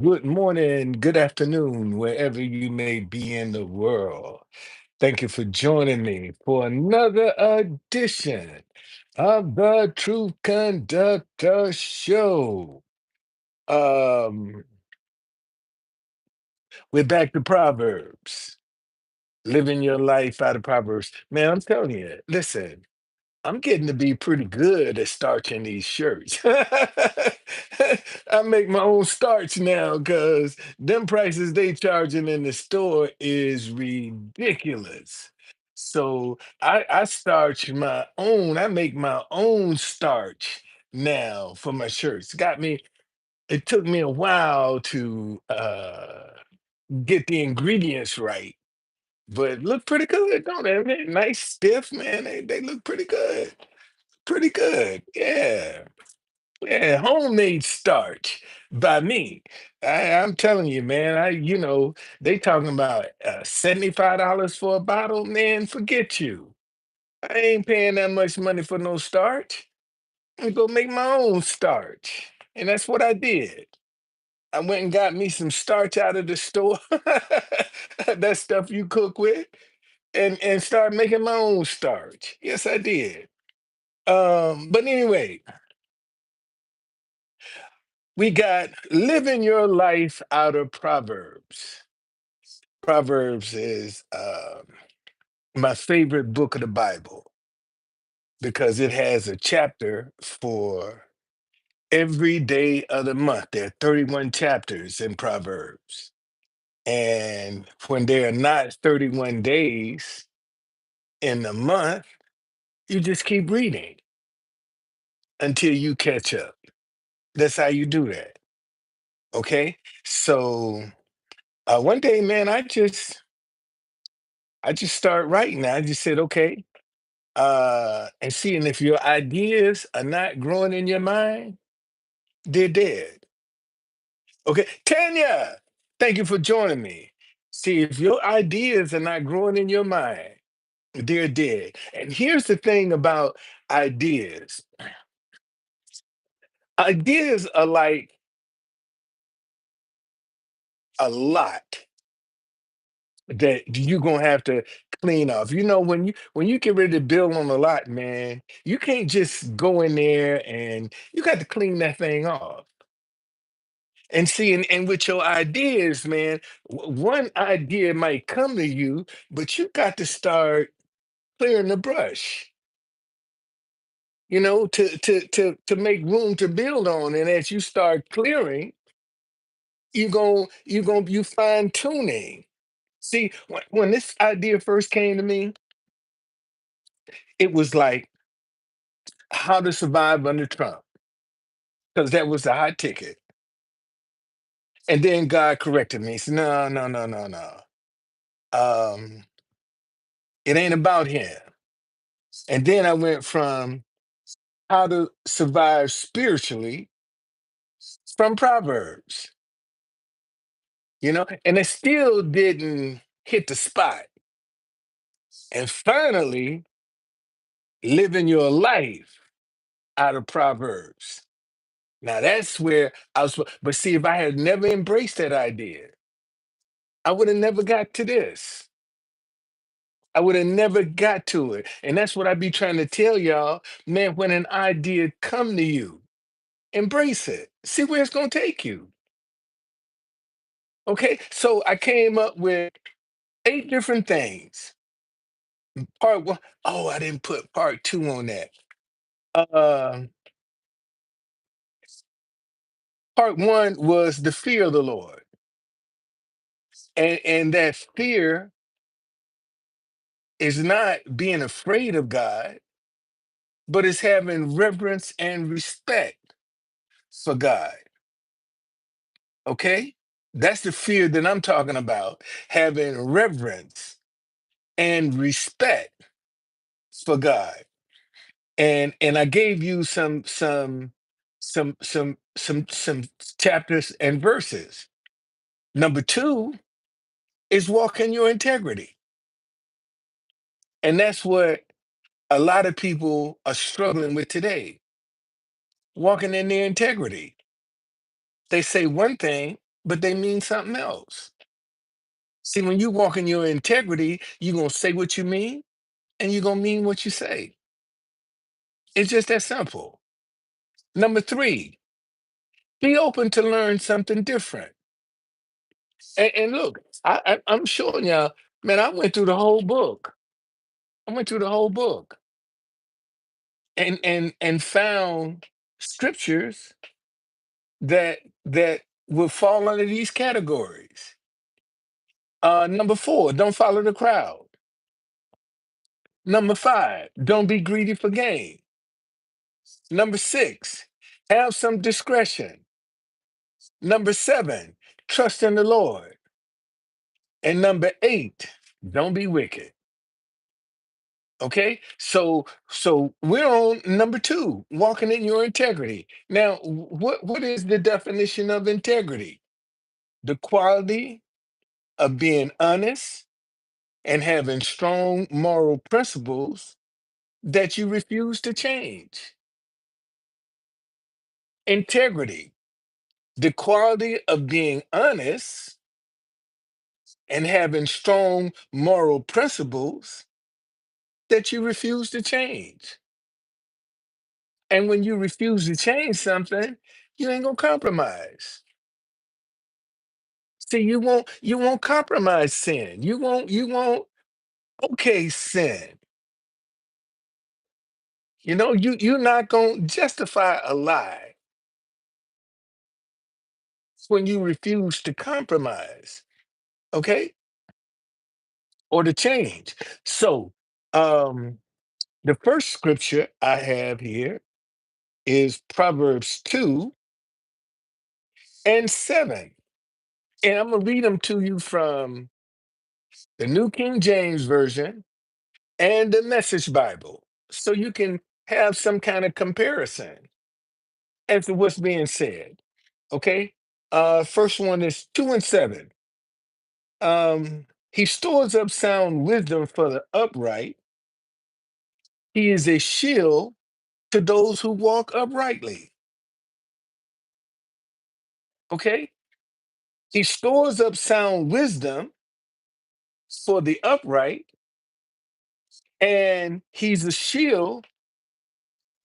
Good morning, good afternoon, wherever you may be in the world. Thank you for joining me for another edition of the Truth Conductor Show. Um, we're back to Proverbs, living your life out of Proverbs. Man, I'm telling you, listen. I'm getting to be pretty good at starching these shirts. I make my own starch now because them prices they charging in the store is ridiculous. So I starch my own. I make my own starch now for my shirts. It took me a while to get the ingredients right, but look pretty good, don't they? Man, nice stiff, man. They look pretty good. Pretty good. Yeah. Yeah. Homemade starch by me. I'm telling you, man. They talking about $75 for a bottle. Man, forget you. I ain't paying that much money for no starch. I'm gonna go make my own starch. And that's what I did. I went and got me some starch out of the store. That stuff you cook with, and start making my own starch. Yes, I did. But anyway, we got living your life out of Proverbs. Proverbs is my favorite book of the Bible because it has a chapter for every day of the month. There are 31 chapters in Proverbs. And when there are not 31 days in the month, you just keep reading until you catch up. That's how you do that. Okay. So one day, man, I just start writing. I just said, okay, and seeing if your ideas are not growing in your mind, they're dead. Okay, Tanya, thank you for joining me. See, if your ideas are not growing in your mind, they're dead. And here's the thing about ideas. Ideas are like a lot that you're gonna have to clean off. When you get ready to build on a lot, man, you can't just go in there and you got to clean that thing off. And see, and with your ideas, man, one idea might come to you, but you got to start clearing the brush, to make room to build on. And as you start clearing, you fine tuning. See, when this idea first came to me, it was like how to survive under Trump, because that was the hot ticket. And then God corrected me. He said, no, no, no, no, no. Um, it ain't about him. And then I went from how to survive spiritually from Proverbs, and it still didn't hit the spot. And finally, living your life out of Proverbs. Now that's where but see, if I had never embraced that idea, I would have never got to this. I would have never got to it. And that's what I be trying to tell y'all, man, when an idea come to you, embrace it. See where it's going to take you. Okay? So I came up with 8 different things. Part 1, oh, I didn't put part 2 on that. Um, Part 1 was the fear of the Lord. And that fear is not being afraid of God, but it's having reverence and respect for God. Okay? That's the fear that I'm talking about. Having reverence and respect for God. And I gave you some chapters and verses. Number 2 is walk in your integrity. And that's what a lot of people are struggling with today. Walking in their integrity. They say one thing, but they mean something else. See, when you walk in your integrity, you're going to say what you mean and you're going to mean what you say. It's just that simple. Number three, be open to learn something different. And look, I'm showing y'all, man, I went through the whole book. I went through the whole book and found scriptures that would fall under these categories. Number four, don't follow the crowd. Number five, don't be greedy for gain. Number six, have some discretion. Number seven, trust in the Lord. And number eight, don't be wicked. Okay, so we're on number two, walking in your integrity. Now, what is the definition of integrity? The quality of being honest and having strong moral principles that you refuse to change. Integrity, the quality of being honest and having strong moral principles that you refuse to change. And when you refuse to change something, you ain't gonna compromise. See, you won't compromise sin. You won't okay sin. You're not gonna justify a lie when you refuse to compromise, okay? Or to change. So um the first scripture I have here is Proverbs 2 and 7. And I'm gonna read them to you from the New King James Version and the Message Bible, so you can have some kind of comparison as to what's being said. Okay. First one is 2 and 7. He stores up sound wisdom for the upright. He is a shield to those who walk uprightly. Okay. He stores up sound wisdom for the upright, and he's a shield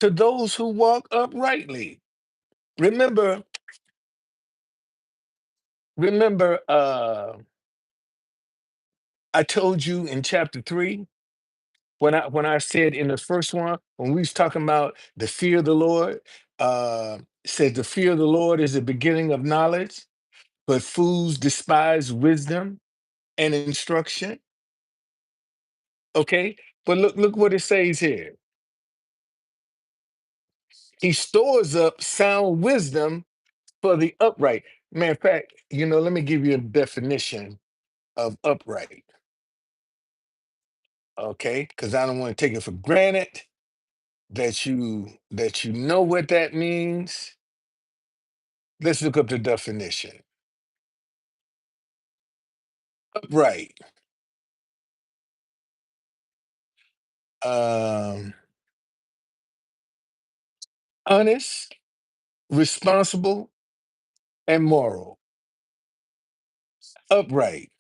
to those who walk uprightly. Remember, remember, I told you in chapter 3 when I said in the first one, when we was talking about the fear of the Lord, said the fear of the Lord is the beginning of knowledge, but fools despise wisdom and instruction. Okay, but look what it says here. He stores up sound wisdom for the upright. Matter of fact, let me give you a definition of upright. Okay, because I don't want to take it for granted that you know what that means. Let's look up the definition. Upright, um, honest, responsible, and moral. Upright,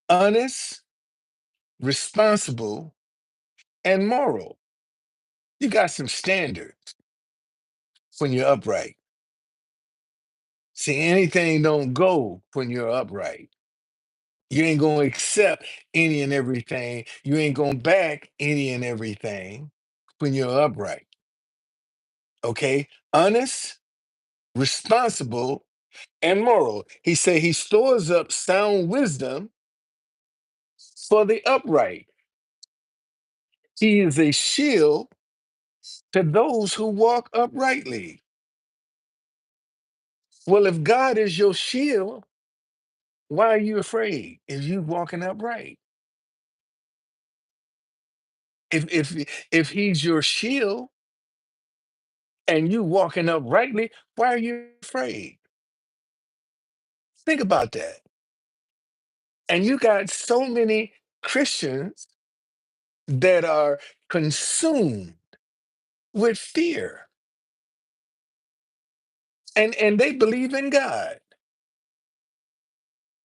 honest, responsible, and moral. You got some standards when you're upright. See, anything don't go when you're upright. You ain't gonna accept any and everything. You ain't gonna back any and everything when you're upright. Okay? Honest, responsible, and moral. He said he stores up sound wisdom for the upright. He is a shield to those who walk uprightly. Well, if God is your shield, why are you afraid if you walking upright? If he's your shield and you walking uprightly, why are you afraid? Think about that. And you got so many Christians that are consumed with fear, and they believe in God.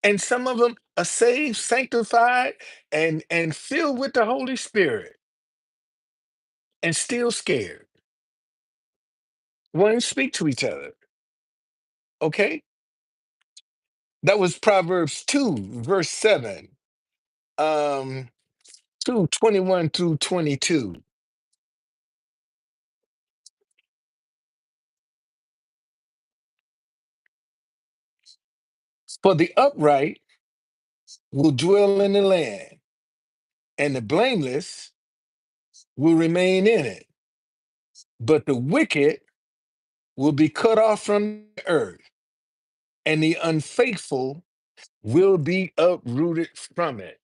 And some of them are saved, sanctified, and filled with the Holy Spirit, and still scared. Won't speak to each other. Okay? That was Proverbs 2, verse 7. 2:21 through 22. For the upright will dwell in the land, and the blameless will remain in it. But the wicked will be cut off from the earth, and the unfaithful will be uprooted from it.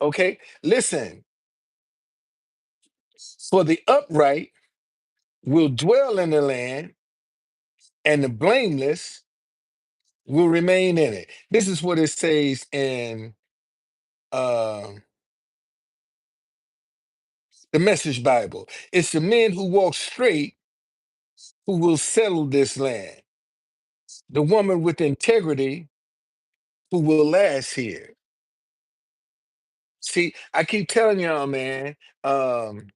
Okay? Listen, for the upright will dwell in the land, and the blameless will remain in it. This is what it says in uh, the Message Bible. It's the men who walk straight who will settle this land, the woman with integrity who will last here. See, I keep telling y'all, man, um,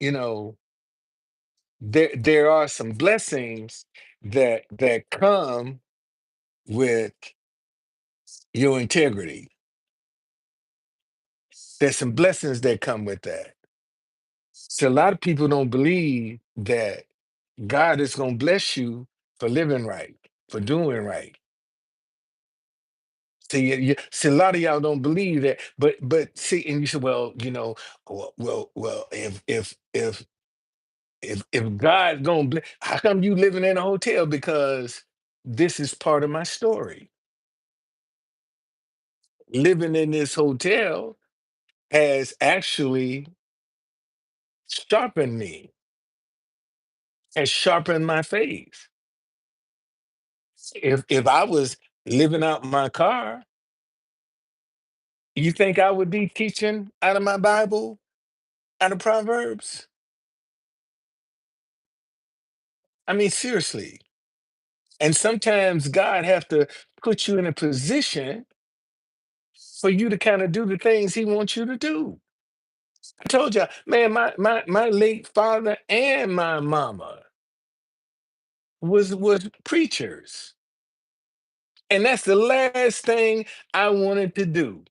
you know, there are some blessings that come with your integrity. There's some blessings that come with that. So a lot of people don't believe that God is going to bless you for living right, for doing right. See, see, a lot of y'all don't believe that, but see, and you say, well, well, if God gonna bless, how come you living in a hotel? Because this is part of my story. Living in this hotel has actually sharpened me, has sharpened my faith. If I was living out my car, you think I would be teaching out of my Bible, out of Proverbs? I mean, seriously. And sometimes God have to put you in a position for you to kind of do the things He wants you to do. I told you, man, my late father and my mama was preachers. And that's the last thing I wanted to do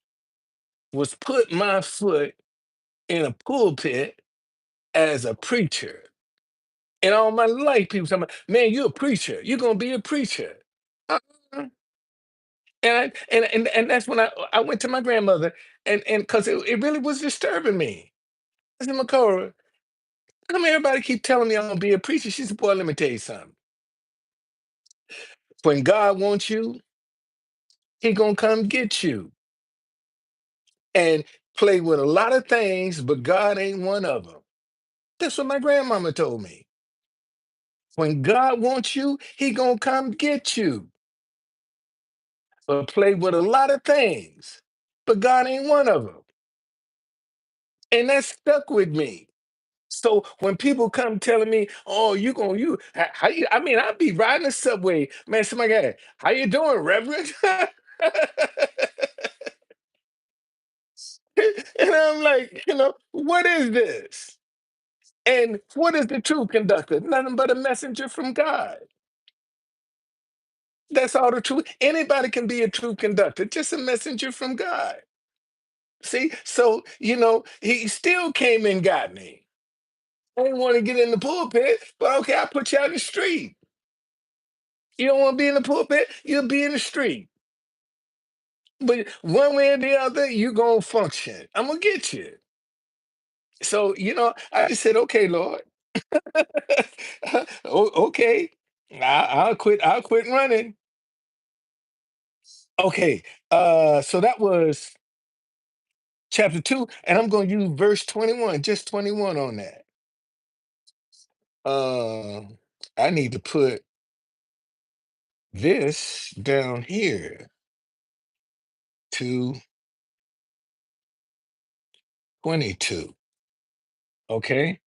was put my foot in a pulpit as a preacher. And all my life, people tell me, man, you're a preacher. You're gonna be a preacher. Uh-uh. And that's when I went to my grandmother and because it really was disturbing me. I said, McCora, how come everybody keep telling me I'm gonna be a preacher? She said, boy, let me tell you something. When God wants you, He gonna come get you and play with a lot of things, but God ain't one of them. That's what my grandmama told me. When God wants you, He gonna come get you, but play with a lot of things, but God ain't one of them. And that stuck with me. So when people come telling me, "Oh, how you?" I mean, I'd be riding the subway, man. Somebody, got, how you doing, Reverend? And I'm like, what is this? And what is the true conductor? Nothing but a messenger from God. That's all the truth. Anybody can be a true conductor, just a messenger from God. See, so he still came and got me. I didn't want to get in the pulpit, but okay, I put you out in the street. You don't want to be in the pulpit, you'll be in the street. But one way or the other, you're gonna function. I'm gonna get you. So, I just said, okay, Lord. Okay. I'll quit running. Okay. So that was chapter 2, and I'm gonna use verse 21, just 21 on that. Um, I need to put this down here to 22. Okay.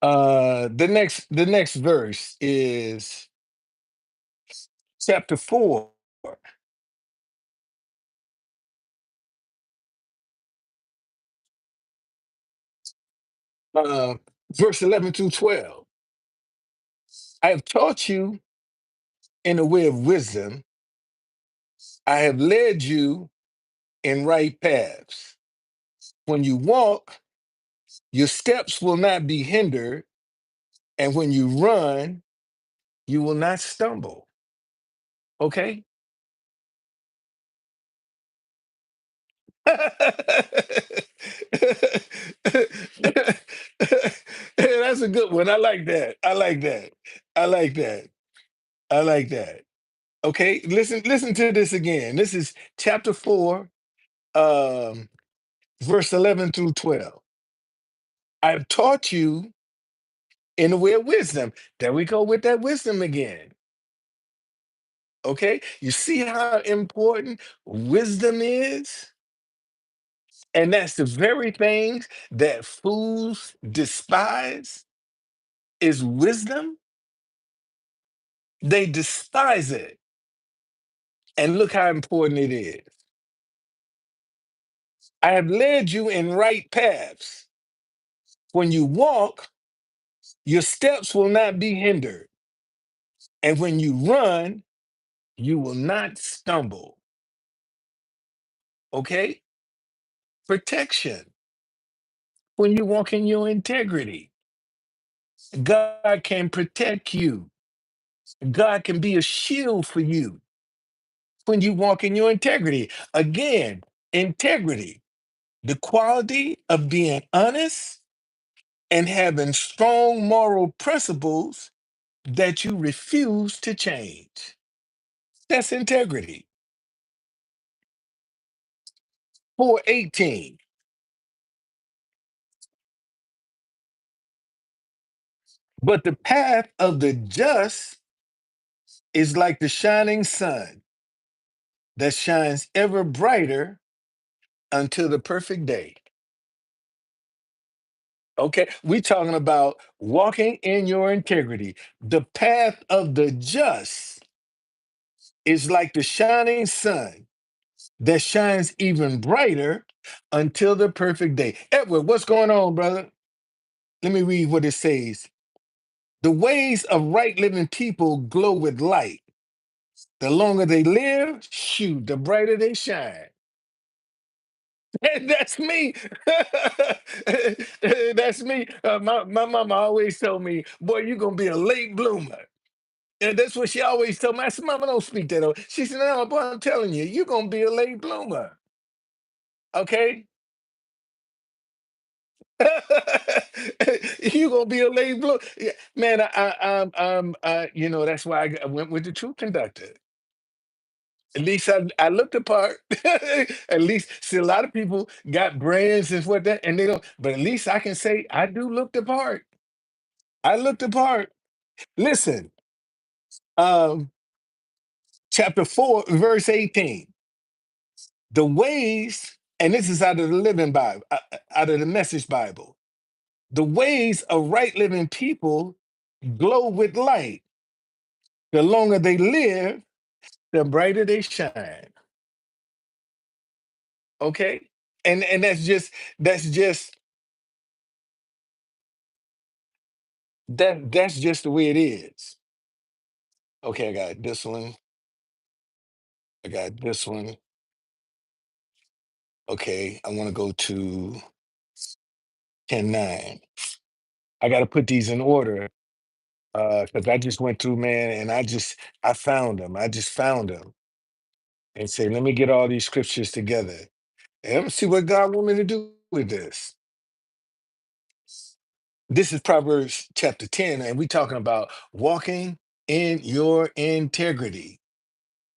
The next verse is chapter 4, uh, verse 11 through 12. I have taught you in the way of wisdom. I have led you in right paths. When you walk, your steps will not be hindered, and when you run, you will not stumble. Okay? That's a good one. I like that. I like that. I like that. I like that. Okay, listen to this again. This is chapter 4, um, verse 11 through 12. I have taught you in the way of wisdom. There we go with that wisdom again. Okay, you see how important wisdom is? And that's the very things that fools despise is wisdom. They despise it. And look how important it is. I have led you in right paths. When you walk, your steps will not be hindered. And when you run, you will not stumble. Okay? Protection. When you walk in your integrity, God can protect you. God can be a shield for you when you walk in your integrity. Again, integrity, the quality of being honest and having strong moral principles that you refuse to change. That's integrity. 4:18. But the path of the just is like the shining sun that shines ever brighter until the perfect day. Okay, we're talking about walking in your integrity. The path of the just is like the shining sun that shines even brighter until the perfect day. Edward, what's going on, brother? Let me read what it says. The ways of right living people glow with light. The longer they live, shoot, the brighter they shine. And that's me. That's me. My mama always told me, boy, you're going to be a late bloomer. And that's what she always told me. I said, Mama, don't speak that. She said, no, boy, I'm telling you, you're going to be a late bloomer. Okay? You're going to be a late bloomer. Yeah, man, that's why I went with the truth conductor. At least I looked the part. At least, see, a lot of people got brands and what that, and they don't. But at least I can say I do look the part. I looked the part. Listen, um, chapter 4, verse 18. The ways, and this is out of the Living Bible, out of the Message Bible. The ways of right living people glow with light. The longer they live, the brighter they shine. Okay, and that's just the way it is. Okay, I got this one. I got this one. Okay, I want to go to 10:9. I got to put these in order because I just went through, man, and I found them. I just found them and say, let me get all these scriptures together and let me see what God want me to do with this. This is Proverbs chapter 10, and we talking about walking in your integrity.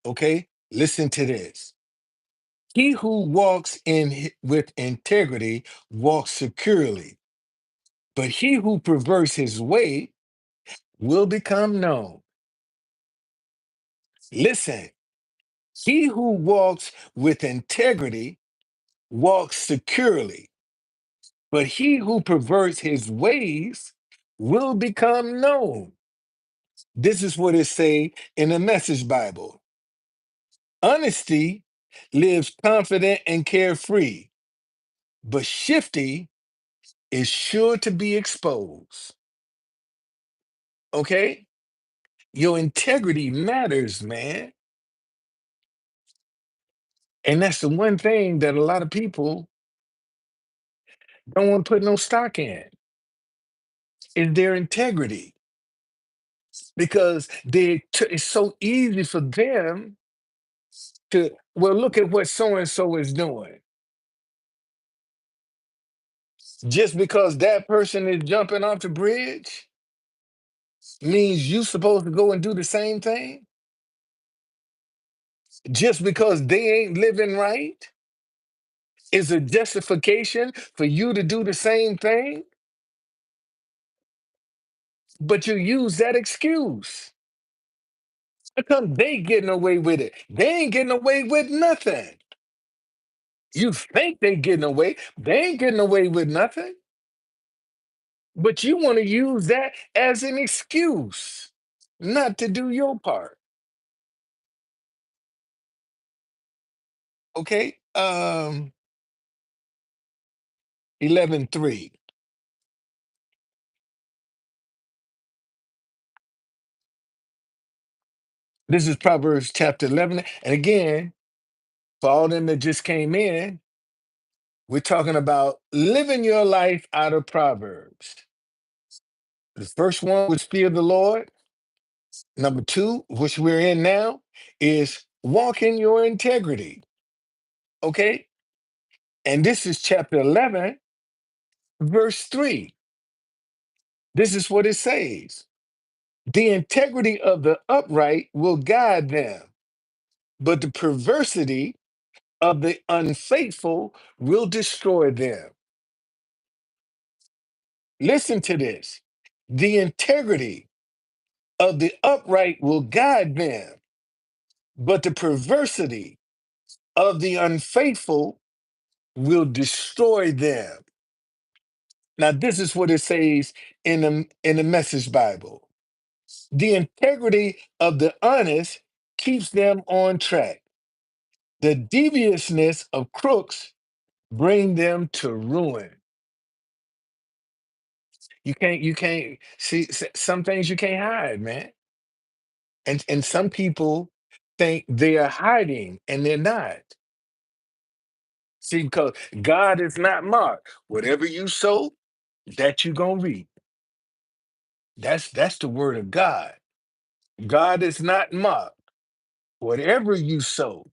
Okay, listen to this. He who walks with integrity walks securely, but he who perverts his way will become known. Listen, he who walks with integrity walks securely, but he who perverts his ways will become known. This is what it say in the Message Bible. Honesty lives confident and carefree, but shifty is sure to be exposed. Okay? Your integrity matters, man. And that's the one thing that a lot of people don't want to put no stock in is their integrity. Because it's so easy for them to, well, look at what so and so is doing. Just because that person is jumping off the bridge means you supposed to go and do the same thing? Just because they ain't living right is a justification for you to do the same thing? But you use that excuse. Because they getting away with it. They ain't getting away with nothing. You think they getting away. They ain't getting away with nothing. But you want to use that as an excuse not to do your part. Okay? 11:3. This is Proverbs chapter 11. And again, for all them that just came in, we're talking about living your life out of Proverbs. The first one was fear the Lord. Number two, which we're in now, is walk in your integrity. Okay? And this is chapter 11, verse 3. This is what it says. The integrity of the upright will guide them, but the perversity of the unfaithful will destroy them. Listen to this. The integrity of the upright will guide them, but the perversity of the unfaithful will destroy them. Now, this is what it says in the Message Bible. The integrity of the honest keeps them on track. The deviousness of crooks bring them to ruin. You can't see some things you can't hide, man. And some people think they are hiding and they're not. See, because God is not mocked. Whatever you sow, that you gonna reap. That's the word of God. God is not mocked. Whatever you sow,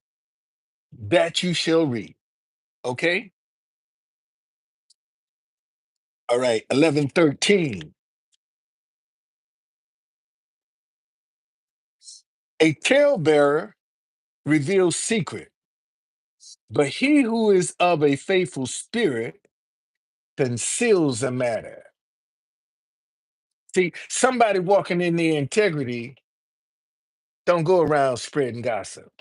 that you shall reap. Okay? All right, 11:13. A talebearer reveals secret, but he who is of a faithful spirit conceals a matter. See, somebody walking in their integrity don't go around spreading gossip.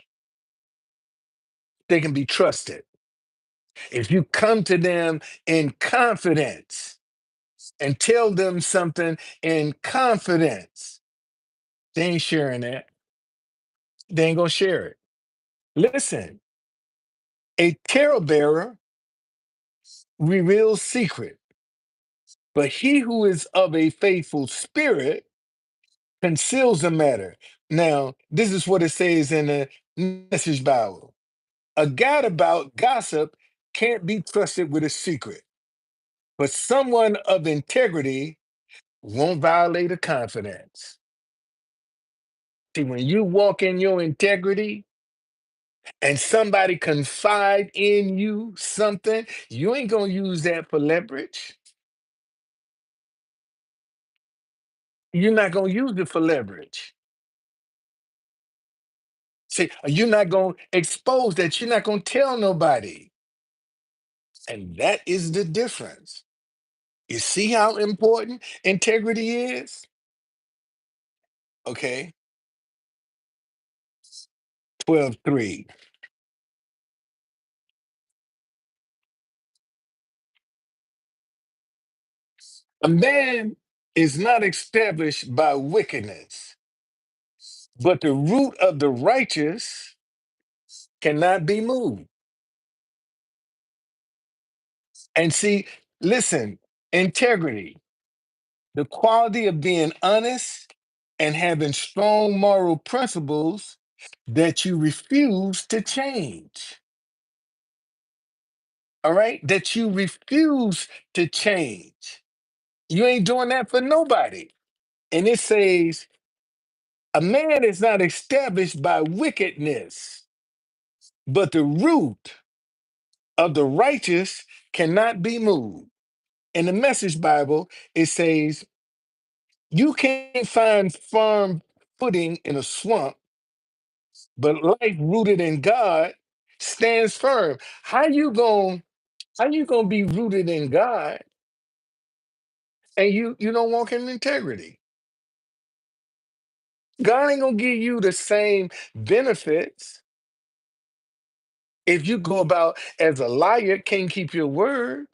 They can be trusted. If you come to them in confidence and tell them something in confidence, they ain't sharing that. They ain't gonna share it. Listen, a talebearer reveals secret, but he who is of a faithful spirit conceals the matter. Now, this is what it says in the Message Bible. A guy about gossip can't be trusted with a secret, but someone of integrity won't violate a confidence. See, when you walk in your integrity and somebody confide in you something, you ain't gonna use that for leverage. You're not gonna use it for leverage. See, you're not gonna expose that. You're not gonna tell nobody. And that is the difference. You see how important integrity is? Okay, 12:3. A man is not established by wickedness, But the root of the righteous cannot be moved. And see, listen, integrity, the quality of being honest and having strong moral principles that you refuse to change. All right? That you refuse to change. You ain't doing that for nobody. And it says, a man is not established by wickedness, but the root of the righteous cannot be moved. In the Message Bible, it says, you can't find firm footing in a swamp, but life rooted in God stands firm. How you gonna be rooted in God and you don't walk in integrity? God ain't gonna give you the same benefits if you go about as a liar, can't keep your word.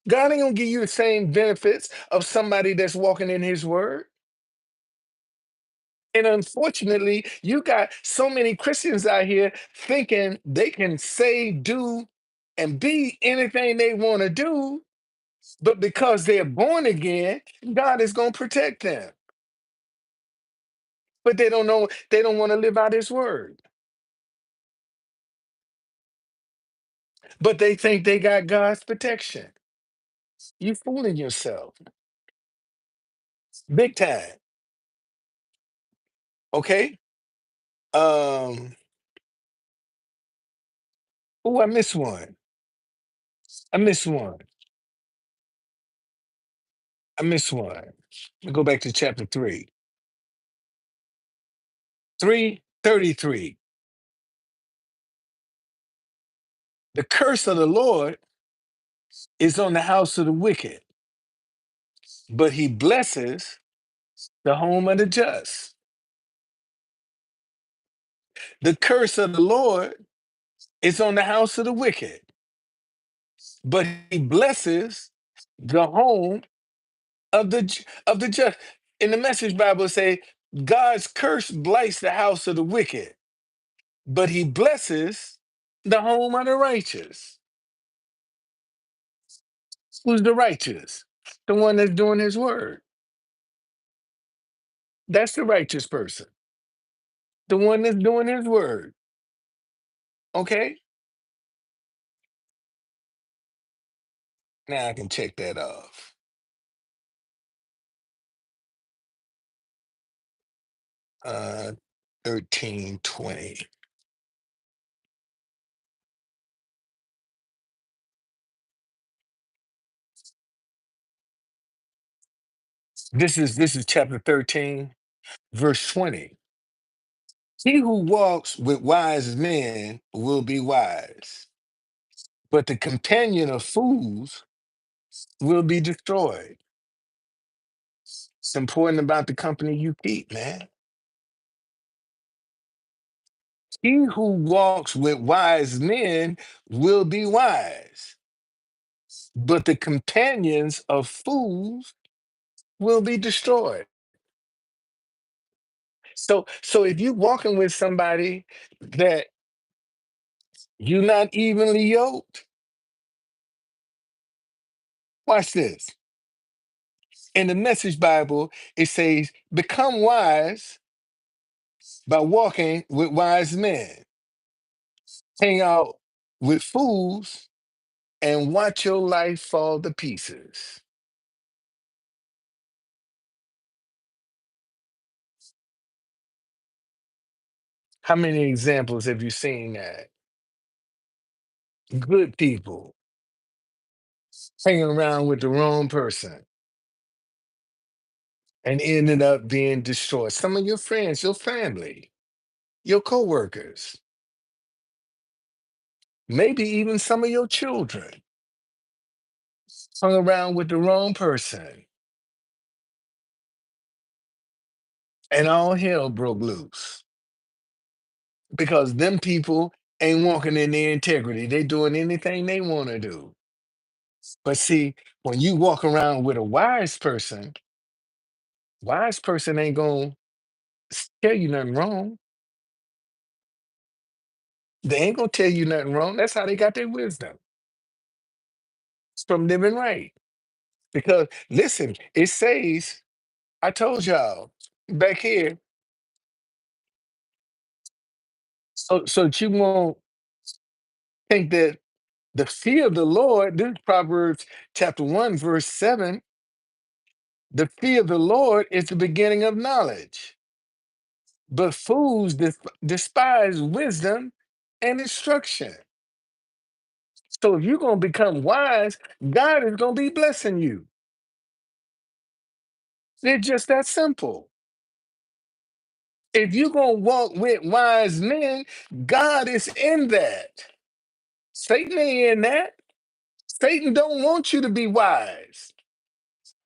God ain't gonna give you the same benefits of somebody that's walking in his word. And unfortunately, you got so many Christians out here thinking they can say, do, and be anything they want to do, but because they're born again, God is going to protect them. But they don't know, they don't want to live out his word. But they think they got God's protection. You fooling yourself. Big time. Okay? Um, oh, I missed one. I missed one. I missed one. Let me go back to chapter 3. 3:33. The curse of the Lord is on the house of the wicked, but he blesses the home of the just. The curse of the Lord is on the house of the wicked, but he blesses the home of the just. In the Message Bible, it say God's curse blights the house of the wicked, but he blesses the home of the righteous. Who's the righteous? The one that's doing his word. That's the righteous person. The one that's doing his word. Okay? Now I can check that off. 13:20. This is chapter 13, verse 20. He who walks with wise men will be wise, but the companion of fools will be destroyed. It's important about the company you keep, man. He who walks with wise men will be wise, but the companions of fools will be destroyed. So if you're walking with somebody that you're not evenly yoked, watch this. In the Message Bible, it says, become wise by walking with wise men. Hang out with fools and watch your life fall to pieces. How many examples have you seen that? Good people hanging around with the wrong person and ended up being destroyed. Some of your friends, your family, your coworkers, maybe even some of your children hung around with the wrong person and all hell broke loose because them people ain't walking in their integrity. They doing anything they want to do. But see, when you walk around with a wise person ain't going tell you nothing wrong. They ain't gonna tell you nothing wrong. That's how they got their wisdom. It's from living right. Because listen, it says, I told y'all back here, so that you won't think that the fear of the Lord, this is Proverbs chapter 1, verse 7, the fear of the Lord is the beginning of knowledge. But fools despise wisdom and instruction. So if you're going to become wise, God is going to be blessing you. It's just that simple. If you're going to walk with wise men, God is in that. Satan ain't in that. Satan don't want you to be wise.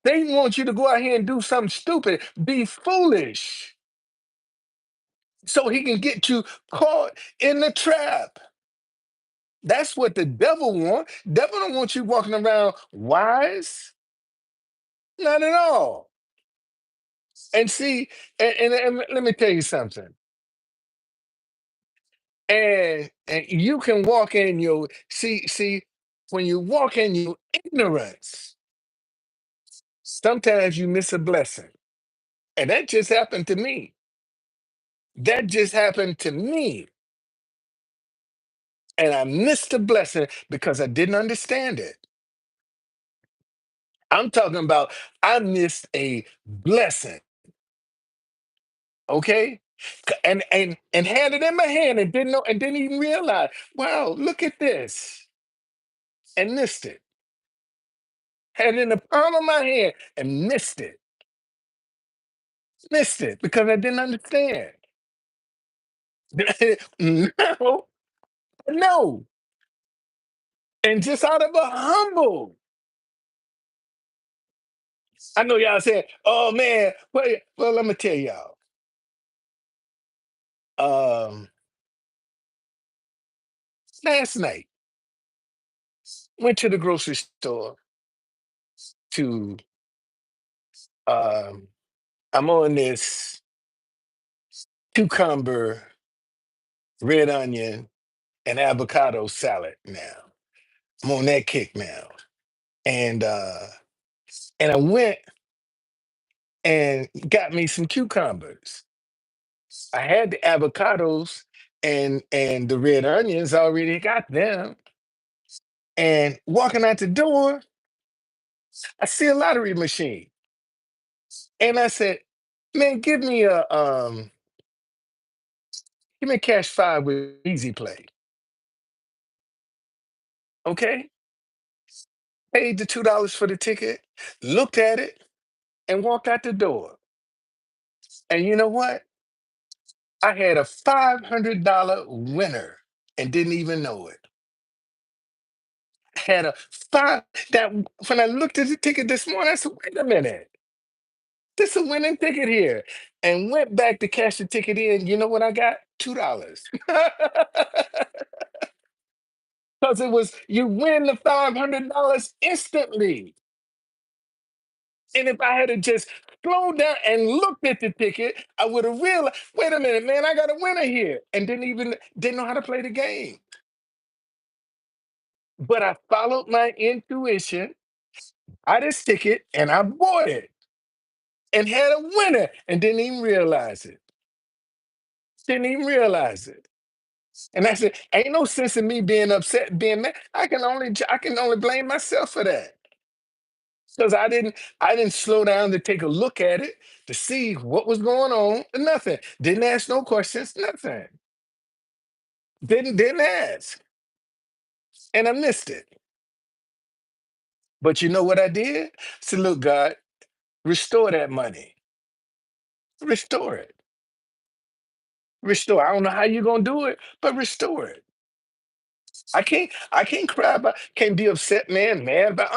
Satan wants you to go out here and do something stupid, be foolish, so he can get you caught in the trap. That's what the devil wants. Devil don't want you walking around wise. Not at all. And see, and let me tell you something. And you can walk in your see when you walk in your ignorance, sometimes you miss a blessing. And that just happened to me. That just happened to me. And I missed a blessing because I didn't understand it. I'm talking about I missed a blessing. Okay. And had it in my hand and didn't know and didn't even realize, wow, look at this. And missed it. Had it in the palm of my hand and missed it. Missed it because I didn't understand. No, no. And just out of a humble. I know y'all said, oh man, well, let me tell y'all. Um, last night, went to the grocery store to um I'm on this cucumber, red onion, and avocado salad now. I'm on that kick now. And I went and got me some cucumbers. I had the avocados and the red onions, already got them. And walking out the door, I see a lottery machine. And I said, man, give me a cash five with easy play. Okay. Paid the $2 for the ticket, looked at it, and walked out the door. And you know what? I had a $500 winner and didn't even know it. Had a five that when I looked at the ticket this morning, I said, wait a minute, this is a winning ticket here. And went back to cash the ticket in. You know what I got? $2. Because it was you win the $500 instantly. And if I had to just slowed down and looked at the ticket, I would have realized, wait a minute, man, I got a winner here. And didn't know how to play the game. But I followed my intuition. I just ticket and I bought it and had a winner and didn't even realize it. Didn't even realize it. And I said, ain't no sense in me being upset, being mad. I can only blame myself for that. Because I didn't slow down to take a look at it to see what was going on. Nothing. Didn't ask no questions. Nothing. Didn't ask. And I missed it. But you know what I did? I said, look, God, restore that money. Restore it. Restore. I don't know how you're gonna do it, but restore it. I can't cry about can't be upset, man, mad about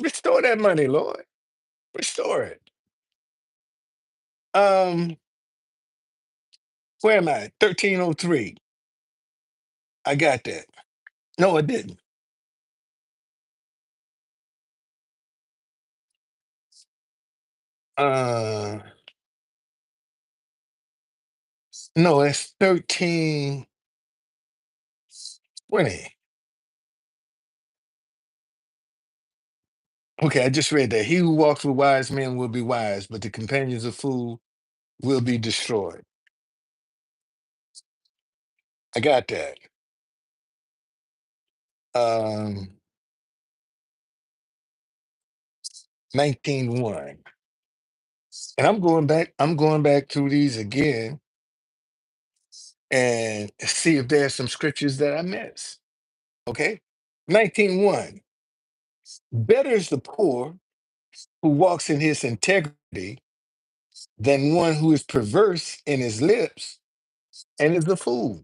Restore that money, Lord. Restore it. Um, where am I? 1303. I got that. No, I didn't. Uh No, it's 13:20. Okay, I just read that. He who walks with wise men will be wise, but the companions of fool will be destroyed. I got that. Um, 19:1. And I'm going back through these again and see if there's some scriptures that I miss. Okay? 19:1. Better is the poor who walks in his integrity than one who is perverse in his lips and is a fool.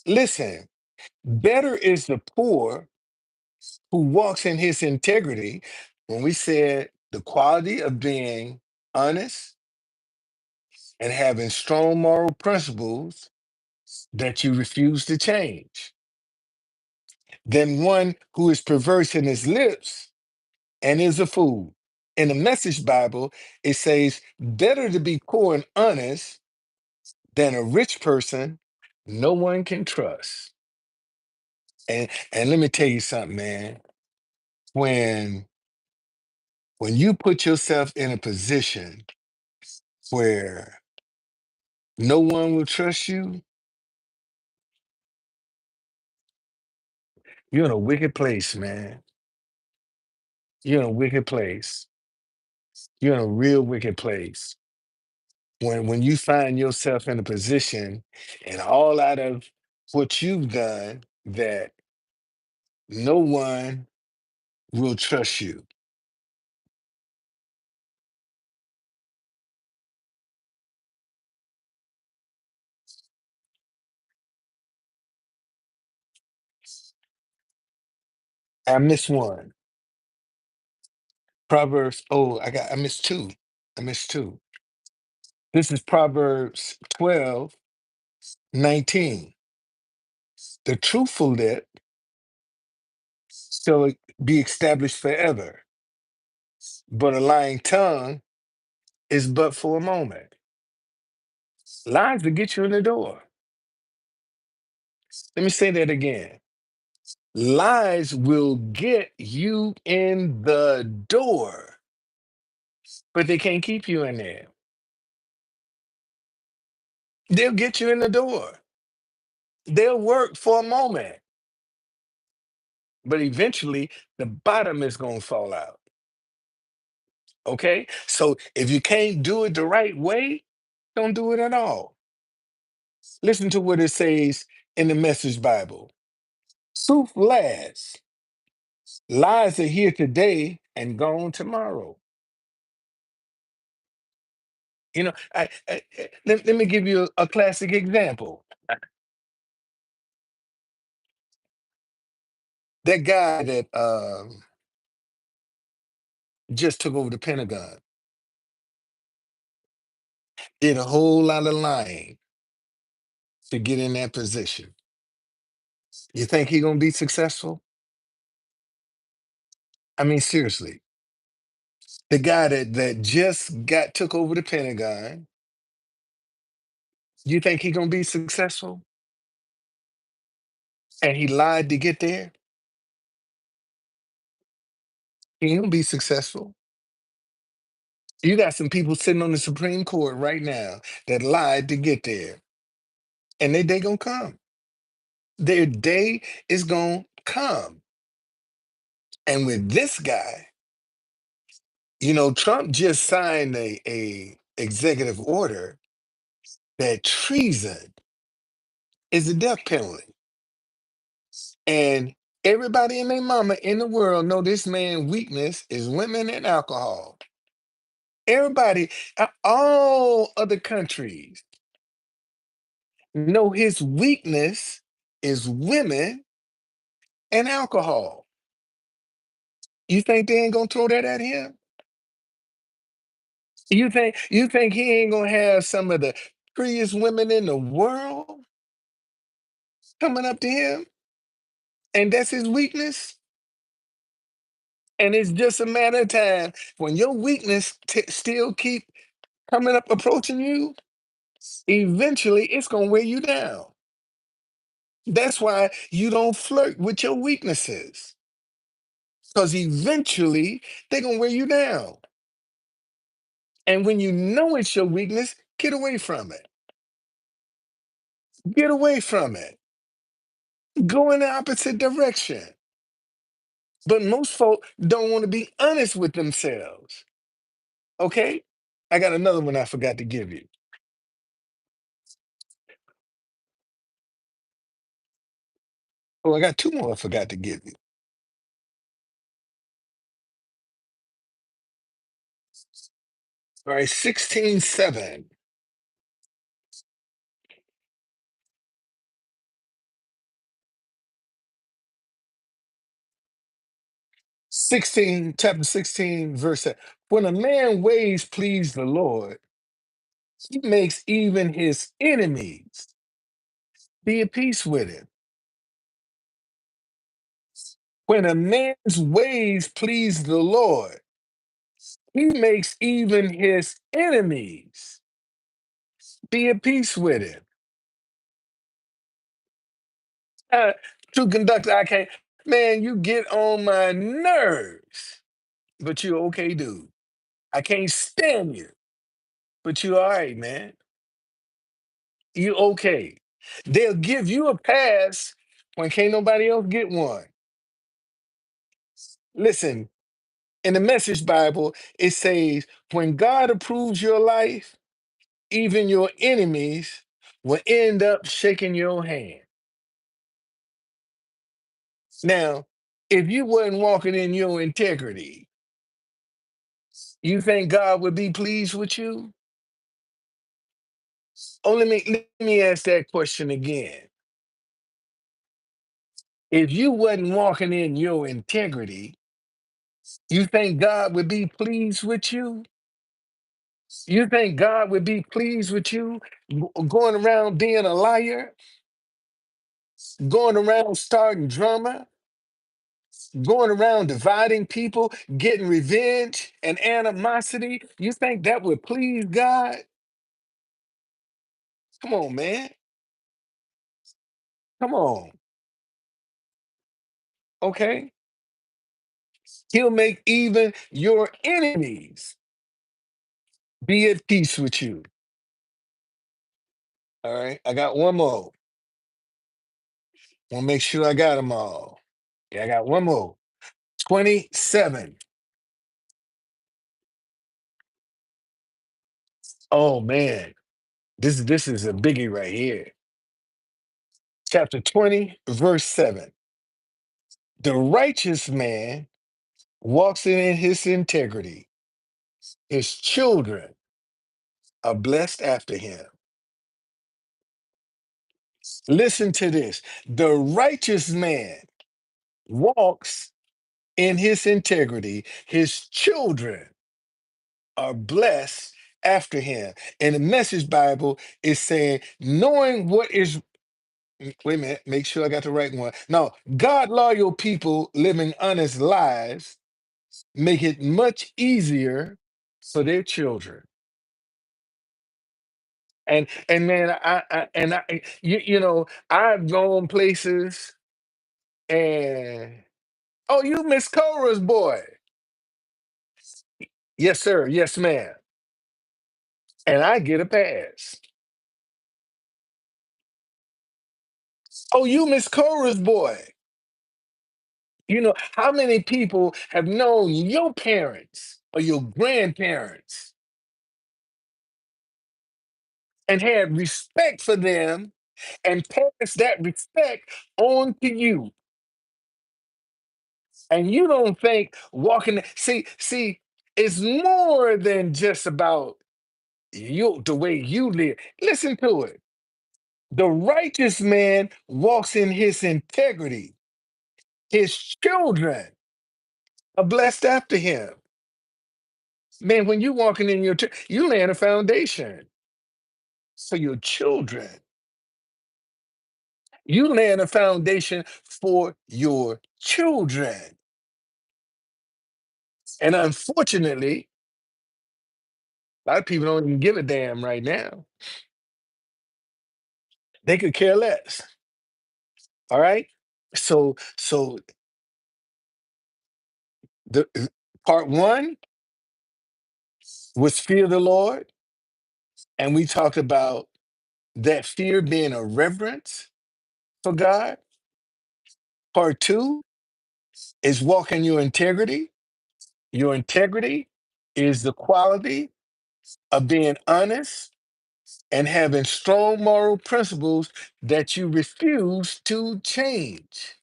Listen, better is the poor who walks in his integrity. When we said the quality of being honest and having strong moral principles that you refuse to change, than one who is perverse in his lips and is a fool. In the Message Bible, it says, better to be poor and honest than a rich person no one can trust. And let me tell you something, man. When when you put yourself in a position where no one will trust you, you're in a wicked place, man. You're in a wicked place. You're in a real wicked place. When you find yourself in a position and all out of what you've done that no one will trust you. I missed one. Proverbs. Oh, I missed two. I missed two. This is Proverbs 12:19. The truthful lip shall be established forever, but a lying tongue is but for a moment. Lies to get you in the door. Let me say that again. Lies will get you in the door, but they can't keep you in there. They'll get you in the door. They'll work for a moment, but eventually the bottom is going to fall out. Okay? So if you can't do it the right way, don't do it at all. Listen to what it says in the Message Bible. Truth lasts. Lies are here today and gone tomorrow. Let me give you a classic example. That guy that just took over the Pentagon did a whole lot of lying to get in that position. You think he gonna be successful? I mean, seriously, the guy that just got took over the Pentagon, you think he gonna be successful? And he lied to get there? He ain't gonna be successful. You got some people sitting on the Supreme Court right now that lied to get there, and their day gonna come. Their day is gonna come. And with this guy, Trump just signed a executive order that treason is a death penalty. And everybody and their mama in the world know this man's weakness is women and alcohol. Everybody, all other countries know his weakness is women and alcohol. You think they ain't gonna throw that at him? You think he ain't gonna have some of the prettiest women in the world coming up to him? And that's his weakness? And it's just a matter of time when your weakness still keep coming up approaching you. Eventually it's going to wear you down. That's why you don't flirt with your weaknesses, because eventually they're going to wear you down. And when you know it's your weakness, get away from it. Get away from it. Go in the opposite direction. But most folk don't want to be honest with themselves. Okay? I got another one I forgot to give you. Oh, I got two more I forgot to give you. All right, 16:7. 16, chapter 16, verse 7. When a man ways please the Lord, he makes even his enemies be at peace with him. When a man's ways please the Lord, he makes even his enemies be at peace with him. Uh, to conduct, I can't, man, you get on my nerves, but you okay, dude. I can't stand you, but you all right, man. You okay. They'll give you a pass when can't nobody else get one. Listen, in the Message Bible, it says, when God approves your life, even your enemies will end up shaking your hand. Now, if you wasn't walking in your integrity, you think God would be pleased with you? Oh, let me ask that question again. If you wasn't walking in your integrity, you think God would be pleased with you? You think God would be pleased with you going around being a liar, going around starting drama, going around dividing people, getting revenge and animosity? You think that would please God? Come on, man. Come on. Okay. He'll make even your enemies be at peace with you. All right. I got one more. Want to make sure I got them all. Yeah, I got one more. 27. Oh man. This is a biggie right here. Chapter 20, verse 7. The righteous man walks in his integrity. His children are blessed after him. Listen to this. The righteous man walks in his integrity. His children are blessed after him. And the Message Bible is saying, knowing what is, wait a minute, make sure I got the right one. No, God loyal people living honest lives make it much easier for their children. And man, I've gone places and oh, you Miss Cora's boy. Yes, sir. Yes, ma'am. And I get a pass. Oh, you Miss Cora's boy. You know, how many people have known your parents or your grandparents and had respect for them and passed that respect on to you? And you don't think walking, see, it's more than just about you, the way you live. Listen to it. The righteous man walks in his integrity. His children are blessed after him. Man, when you walking in your, you laying a foundation for your children. You laying a foundation for your children. And unfortunately, a lot of people don't even give a damn right now. They could care less. All right. So the part one was fear the Lord, and we talked about that fear being a reverence for God. Part two is walking your integrity. Your integrity is the quality of being honest and having strong moral principles that you refuse to change.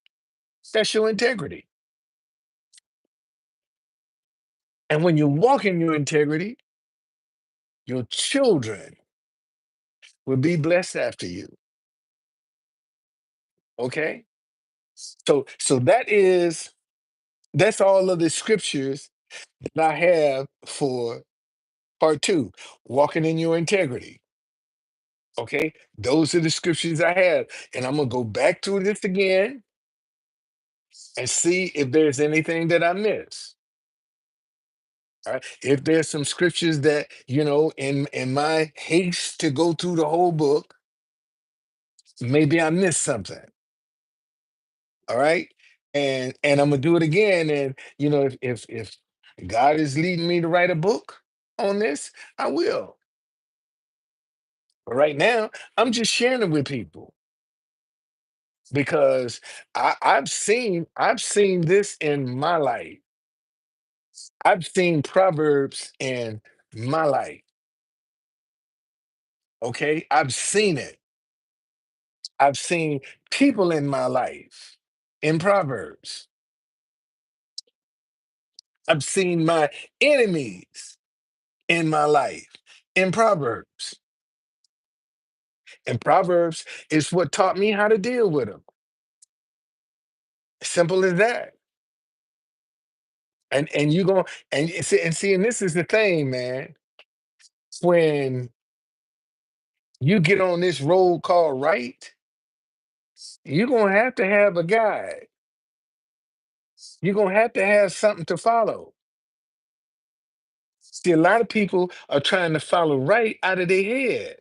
That's your integrity. And when you walk in your integrity, your children will be blessed after you. Okay? So that's all of the scriptures that I have for part two, walking in your integrity. Okay? Those are the scriptures I have. And I'm gonna go back through this again and see if there's anything that I missed. All right. If there's some scriptures that, in my haste to go through the whole book, maybe I missed something. All right. And I'm gonna do it again. And if God is leading me to write a book on this, I will. But right now, I'm just sharing it with people because I've seen this in my life. I've seen Proverbs in my life. Okay. I've seen it. I've seen people in my life in Proverbs. I've seen my enemies in my life in Proverbs. And Proverbs is what taught me how to deal with them. Simple as that. And you going and this is the thing, man. When you get on this road called right, you're gonna have to have a guide. You're gonna have to have something to follow. See, a lot of people are trying to follow right out of their head,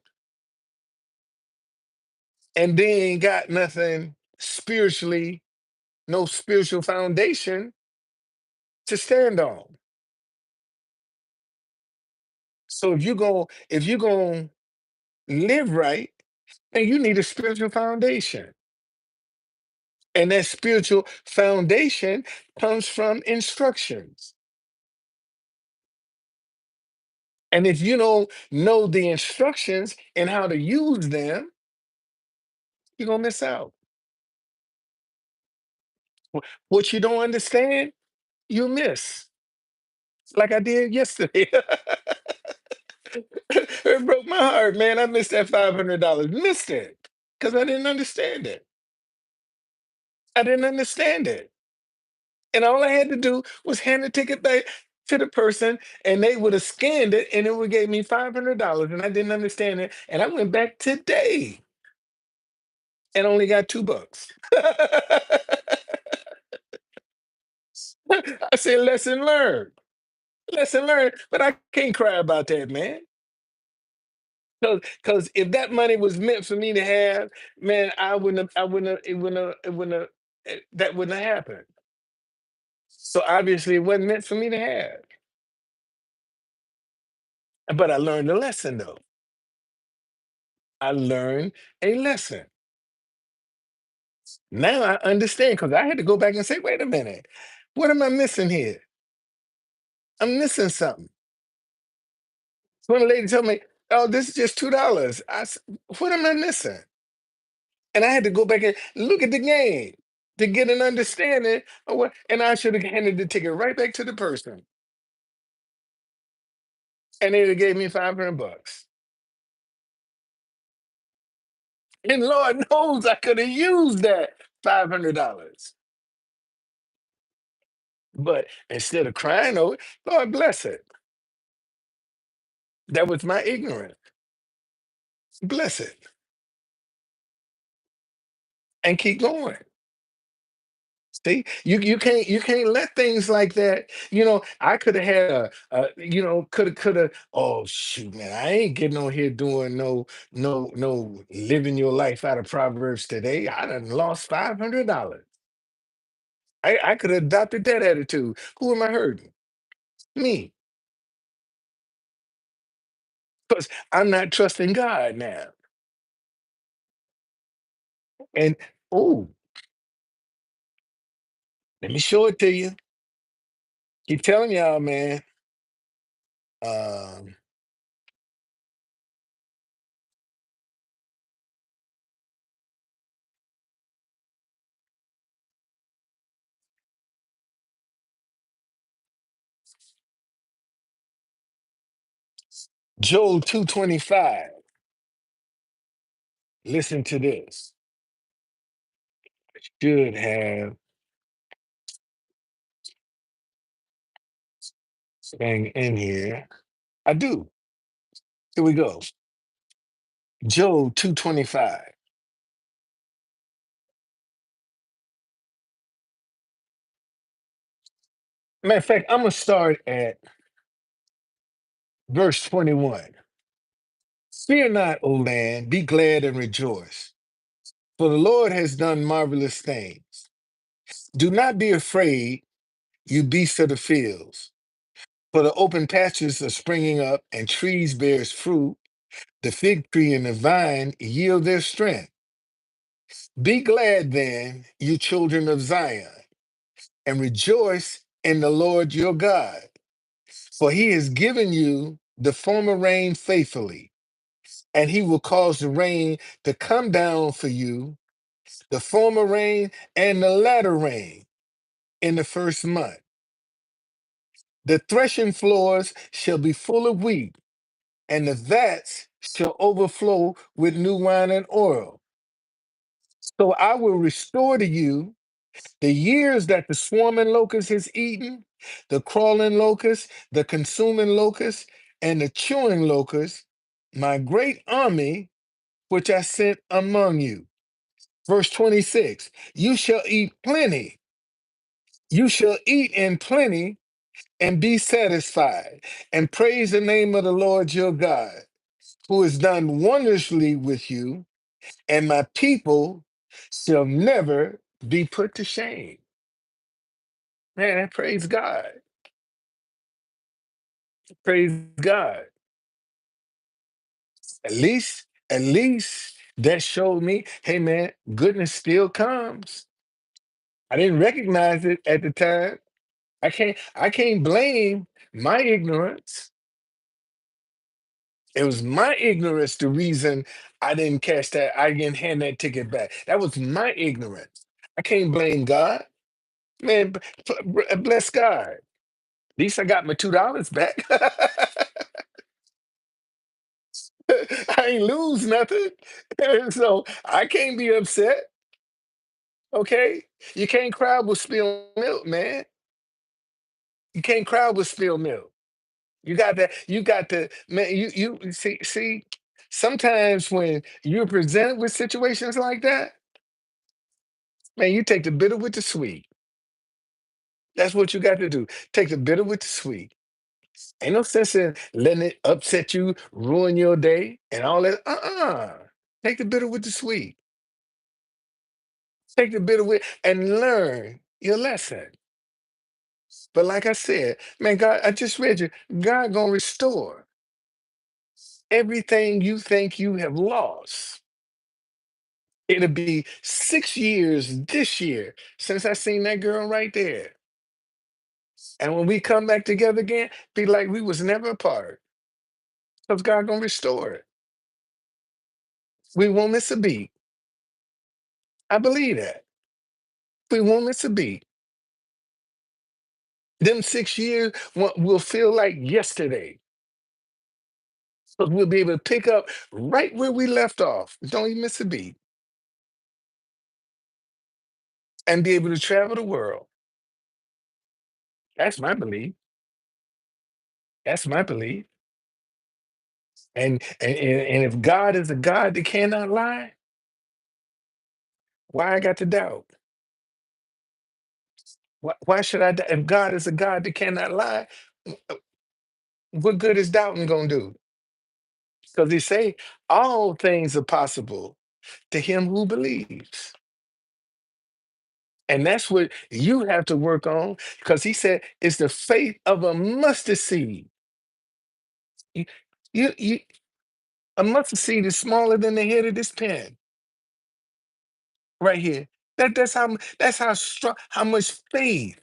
and they ain't got nothing spiritually, no spiritual foundation to stand on. So if you're gonna live right, then you need a spiritual foundation. And that spiritual foundation comes from instructions. And if you don't know the instructions and how to use them, you're gonna miss out. What you don't understand, you miss. Like I did yesterday. It broke my heart, man. I missed that $500. Missed it because I didn't understand it. I didn't understand it. And all I had to do was hand the ticket back to the person, and they would have scanned it, and it would give me $500. And I didn't understand it. And I went back today and only got $2. I said, lesson learned. Lesson learned. But I can't cry about that, man. Because if that money was meant for me to have, man, that wouldn't have happened. So obviously it wasn't meant for me to have. But I learned a lesson though. I learned a lesson. Now I understand because I had to go back and say, wait a minute, what am I missing here? I'm missing something. So when the lady told me, oh, this is just $2, I said, what am I missing? And I had to go back and look at the game to get an understanding of what, and I should have handed the ticket right back to the person. And they gave me $500. And Lord knows I could have used that $500. But instead of crying over it, Lord bless it. That was my ignorance. Bless it and keep going. See, you can't let things like that. I could have had could have. Oh shoot, man, I ain't getting on here doing no living your life out of Proverbs today. I done lost $500. I could have adopted that attitude. Who am I hurting? Me, because I'm not trusting God now. And oh, let me show it to you. Keep telling y'all, man. Um, Joel 2:25. Listen to this. Should have thing in here. I do. Here we go. Joel 2:25. Matter of fact, I'm gonna start at verse 21. Fear not, O land, be glad and rejoice, for the Lord has done marvelous things. Do not be afraid, you beasts of the fields, for the open pastures are springing up, and trees bears fruit. The fig tree and the vine yield their strength. Be glad then, you children of Zion, and rejoice in the Lord your God. For he has given you the former rain faithfully, and he will cause the rain to come down for you, the former rain and the latter rain in the first month. The threshing floors shall be full of wheat, and the vats shall overflow with new wine and oil. So I will restore to you the years that the swarming locust has eaten, the crawling locust, the consuming locust, and the chewing locust, my great army which I sent among you. Verse 26. You shall eat plenty. You shall eat in plenty and be satisfied, and praise the name of the Lord your God, who has done wondrously with you, and my people shall never be put to shame. Man, praise God. Praise God. At least that showed me, hey man, goodness still comes. I didn't recognize it at the time. I can't blame my ignorance. It was my ignorance the reason I didn't hand that ticket back. That was my ignorance. I can't blame God. Man, bless God. At least I got my $2 back. I ain't lose nothing. So I can't be upset. Okay. You can't cry with spilled milk, man. You can't cry with spilled milk. You got to, man, you see, sometimes when you're presented with situations like that, man, you take the bitter with the sweet. That's what you got to do. Take the bitter with the sweet. Ain't no sense in letting it upset you, ruin your day, and all that. Take the bitter with the sweet. Take the bitter with and learn your lesson. But like I said, man, God, I just read you. God gonna restore everything you think you have lost. It'll be 6 years this year since I seen that girl right there. And when we come back together again, be like we was never apart. Because God gonna restore it. We won't miss a beat. I believe that. We won't miss a beat. Them 6 years will feel like yesterday. Because we'll be able to pick up right where we left off. Don't even miss a beat. And be able to travel the world. That's my belief. That's my belief. And if God is a God that cannot lie, why I got to doubt? Why should I doubt? If God is a God that cannot lie, what good is doubting gonna do? Because he say all things are possible to him who believes. And that's what you have to work on because he said it's the faith of a mustard seed. You, you, a mustard seed is smaller than the head of this pen right here. That's how strong, how much faith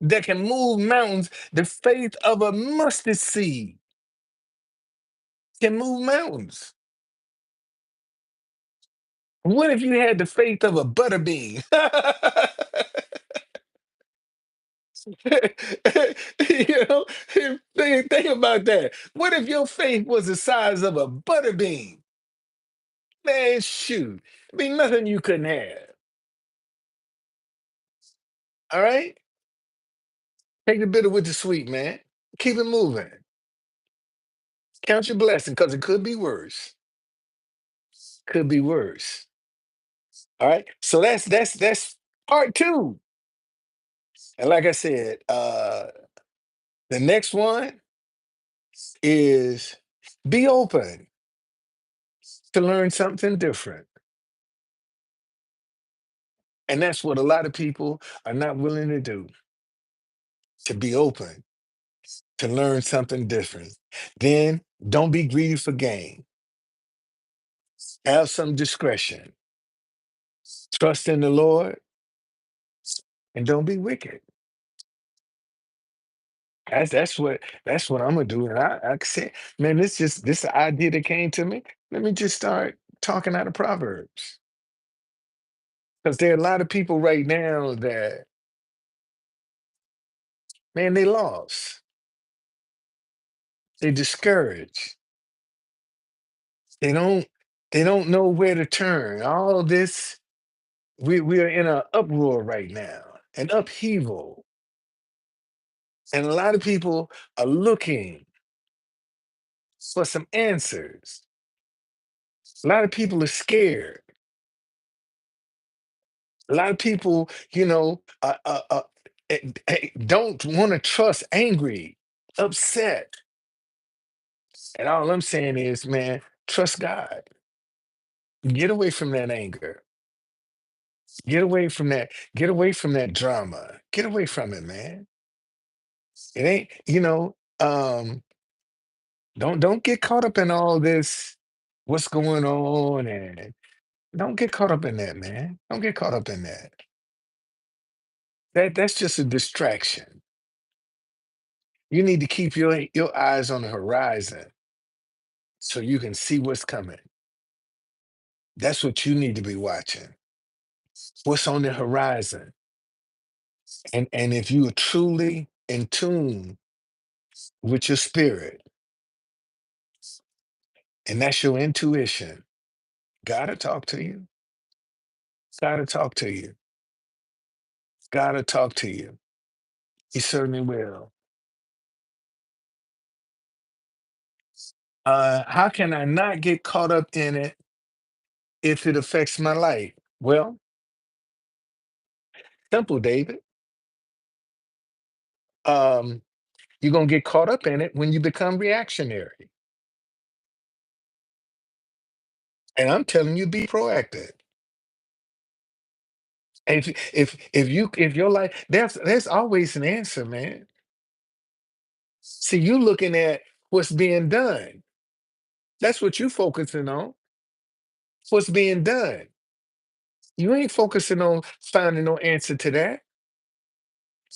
that can move mountains. The faith of a mustard seed can move mountains. What if you had the faith of a butter bean? You know, think about that. What if your faith was the size of a butter bean? Man, shoot. Be nothing you couldn't have. All right? Take the bitter with the sweet, man. Keep it moving. Count your blessing because it could be worse. Could be worse. All right. So that's part two. And like I said, the next one is be open to learn something different. And that's what a lot of people are not willing to do, to be open, to learn something different. Then don't be greedy for gain. Have some discretion. Trust in the Lord and don't be wicked. That's what I'm gonna do. And I said, man, this idea that came to me. Let me just start talking out of Proverbs. Because there are a lot of people right now that, man, they lost. They discouraged. They don't they don't know where to turn. All this, we are in an uproar right now, an upheaval. And a lot of people are looking for some answers. A lot of people are scared. A lot of people, don't want to trust, angry, upset. And all I'm saying is, man, trust God. Get away from that anger. Get away from that. Get away from that drama. Get away from it, man. It ain't, don't get caught up in all this, what's going on, and don't get caught up in that, man. Don't get caught up in that. That's just a distraction. You need to keep your eyes on the horizon so you can see what's coming. That's what you need to be watching. What's on the horizon? And if you are truly in tune with your spirit, and that's your intuition, gotta talk to you. Gotta talk to you. Gotta talk to you. He certainly will. How can I not get caught up in it if it affects my life? Well, simple, David. Um, you're gonna get caught up in it when you become reactionary. And I'm telling you, be proactive. And if your life, there's always an answer, man. See, you looking at what's being done. That's what you focusing on. What's being done. You ain't focusing on finding no answer to that.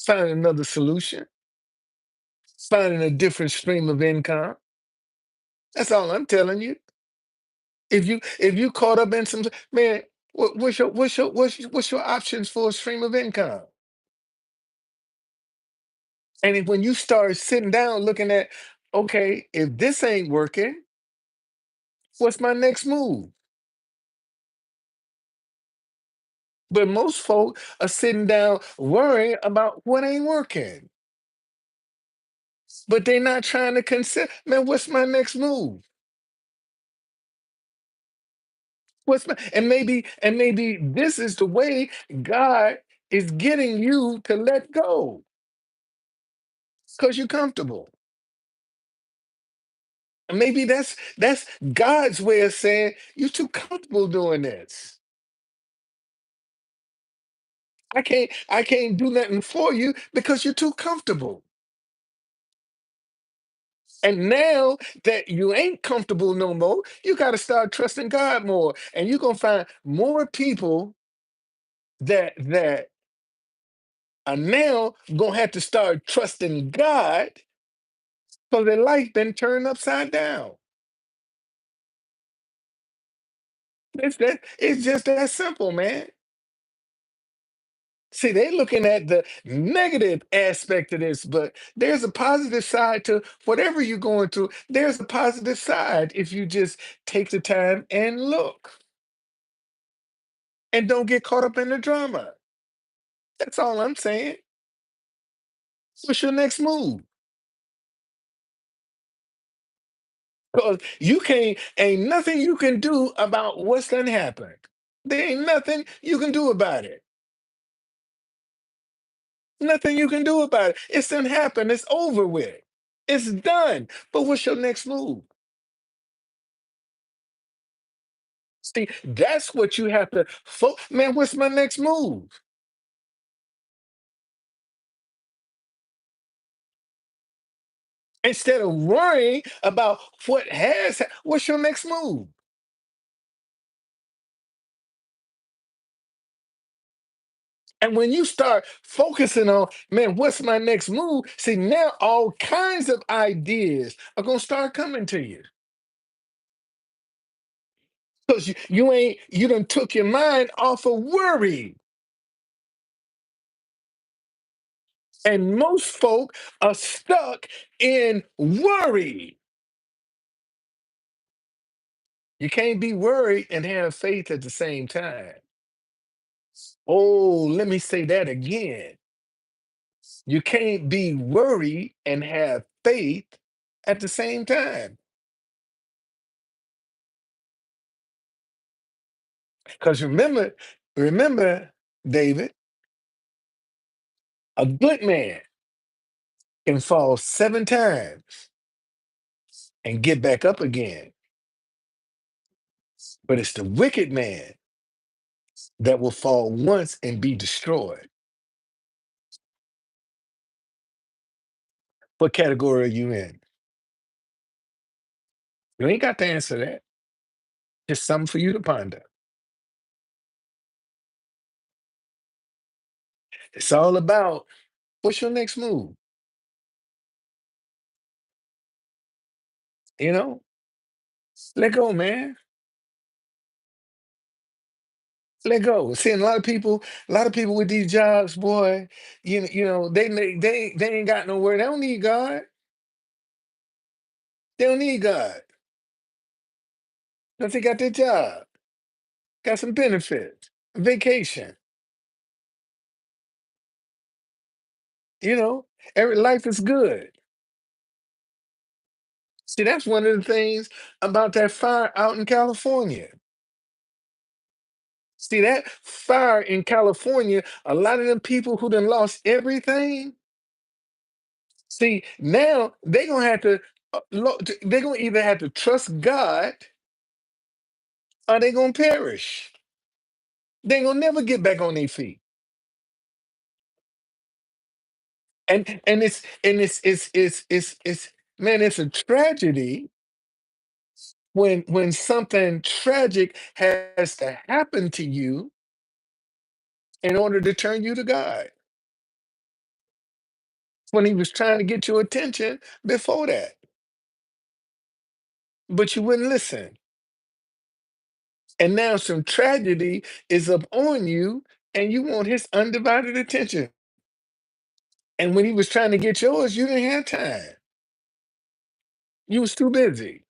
Finding another solution. Finding a different stream of income. That's all I'm telling you. If you caught up in some, man, what's your options for a stream of income? And when you start sitting down looking at, okay, if this ain't working, what's my next move? But most folk are sitting down worrying about what ain't working. But they're not trying to consider, man, what's my next move? And maybe this is the way God is getting you to let go because you're comfortable. And maybe that's God's way of saying you're too comfortable doing this. I can't do nothing for you because you're too comfortable. And now that you ain't comfortable no more, you got to start trusting God more. And you're gonna find more people that are now gonna have to start trusting God because their life been turned upside down. It's just that simple, man. See, they're looking at the negative aspect of this, but there's a positive side to whatever you're going through. There's a positive side if you just take the time and look and don't get caught up in the drama. That's all I'm saying. What's your next move? Because ain't nothing you can do about what's done happened. There ain't nothing you can do about it. Nothing you can do about it. It's done happened. It's over with. It's done. But what's your next move? See, that's what you have to man, what's my next move? Instead of worrying about what's your next move? And when you start focusing on, man, what's my next move? See, now all kinds of ideas are gonna start coming to you. Because you done took your mind off of worry. And most folk are stuck in worry. You can't be worried and have faith at the same time. Oh, let me say that again. You can't be worried and have faith at the same time. Because remember, David, a good man can fall 7 times and get back up again. But it's the wicked man that will fall once and be destroyed. What category are you in? You ain't got to answer that. Just something for you to ponder. It's all about what's your next move? You know, let go, man. Let go. Seeing a lot of people with these jobs, boy, they ain't got nowhere. They don't need God. They don't need God. But they got their job, got some benefits, vacation. You know, every life is good. See, that's one of the things about that fire out in California. See, that fire in California, a lot of them people who done lost everything. See, now they're gonna either have to trust God or they're gonna perish. They ain't gonna never get back on their feet. And it's man, it's a tragedy when something tragic has to happen to you in order to turn you to God. When he was trying to get your attention before that, but you wouldn't listen. And now some tragedy is up on you, and you want his undivided attention. And when he was trying to get yours, you didn't have time. You was too busy.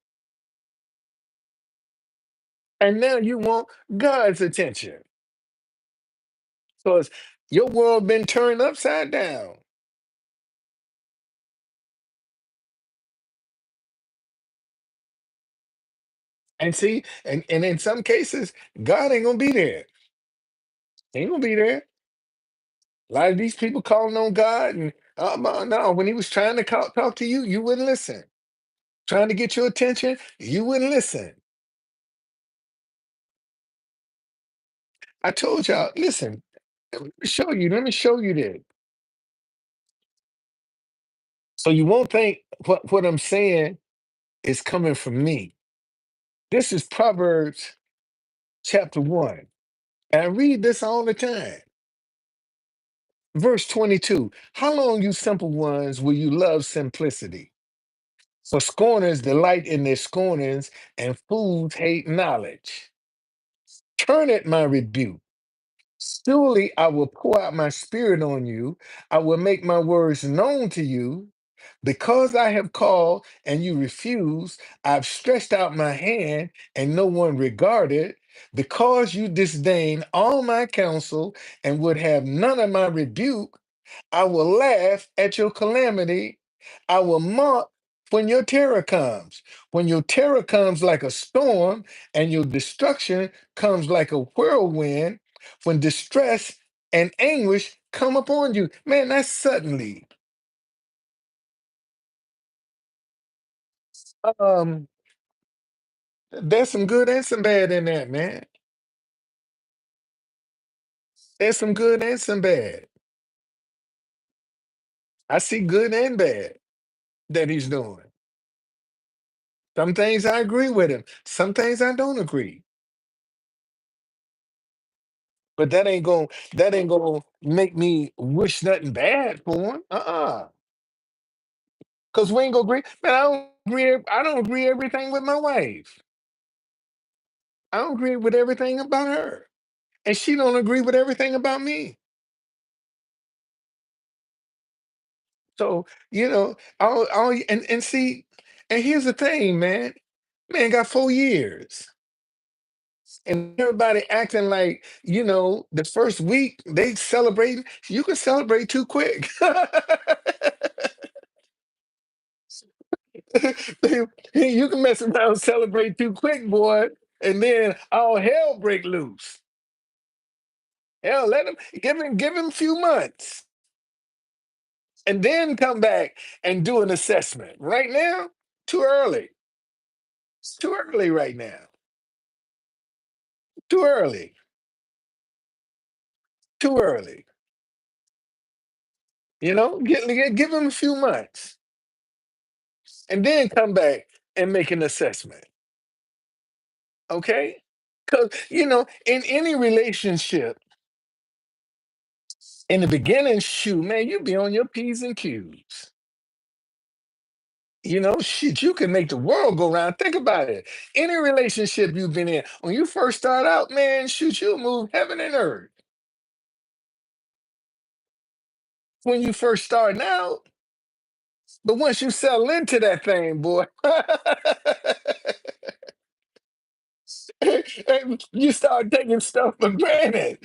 And now you want God's attention. Because your world been turned upside down. And see, and in some cases, God ain't gonna be there. He ain't gonna be there. A lot of these people calling on God, and no, when he was trying to talk to you, you wouldn't listen. Trying to get your attention, you wouldn't listen. I told y'all, listen, let me show you this. So you won't think what I'm saying is coming from me. This is Proverbs chapter 1. And I read this all the time. Verse 22. How long, you simple ones, will you love simplicity? For scorners delight in their scornings, and fools hate knowledge. Turn at my rebuke. Surely I will pour out my spirit on you. I will make my words known to you. Because I have called and you refuse, I've stretched out my hand and no one regarded. Because you disdain all my counsel and would have none of my rebuke, I will laugh at your calamity. I will mock when your terror comes. When your terror comes like a storm and your destruction comes like a whirlwind, when distress and anguish come upon you. Man, that's suddenly. Um, there's some good and some bad in that, man. There's some good and some bad. I see good and bad that he's doing. Some things I agree with him. Some things I don't agree. But that ain't gonna make me wish nothing bad for him. Cause we ain't gonna agree. Man, I don't agree everything with my wife. I don't agree with everything about her. And she don't agree with everything about me. So, and see, and here's the thing, man. Man got 4 years. And everybody acting like, the first week they celebrating. You can celebrate too quick. You can mess around and celebrate too quick, boy. And then all hell break loose. Hell, give him a few months and then come back and do an assessment. Right now, too early. It's too early right now. Too early. Too early. Give him a few months and then come back and make an assessment. Okay? Because, in any relationship, in the beginning, shoot, man, you be on your P's and Q's. Shit, you can make the world go round. Think about it. Any relationship you've been in, when you first start out, man, shoot, you'll move heaven and earth. When you first start out, but once you settle into that thing, boy, you start taking stuff for granted.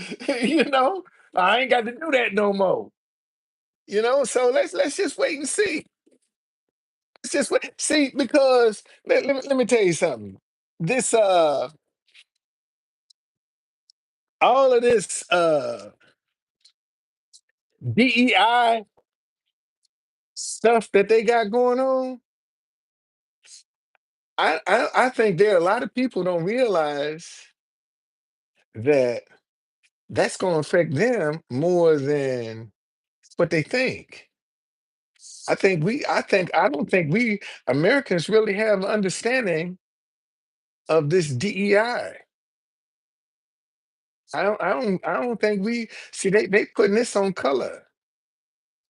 you know, I ain't got to do that no more. So let's just wait and see. Let's just wait. See, because let me tell you something. This all of this DEI stuff that they got going on, I think there are a lot of people don't realize that that's going to affect them more than what they think. I don't think we Americans really have an understanding of this DEI. I don't think we see they putting this on color.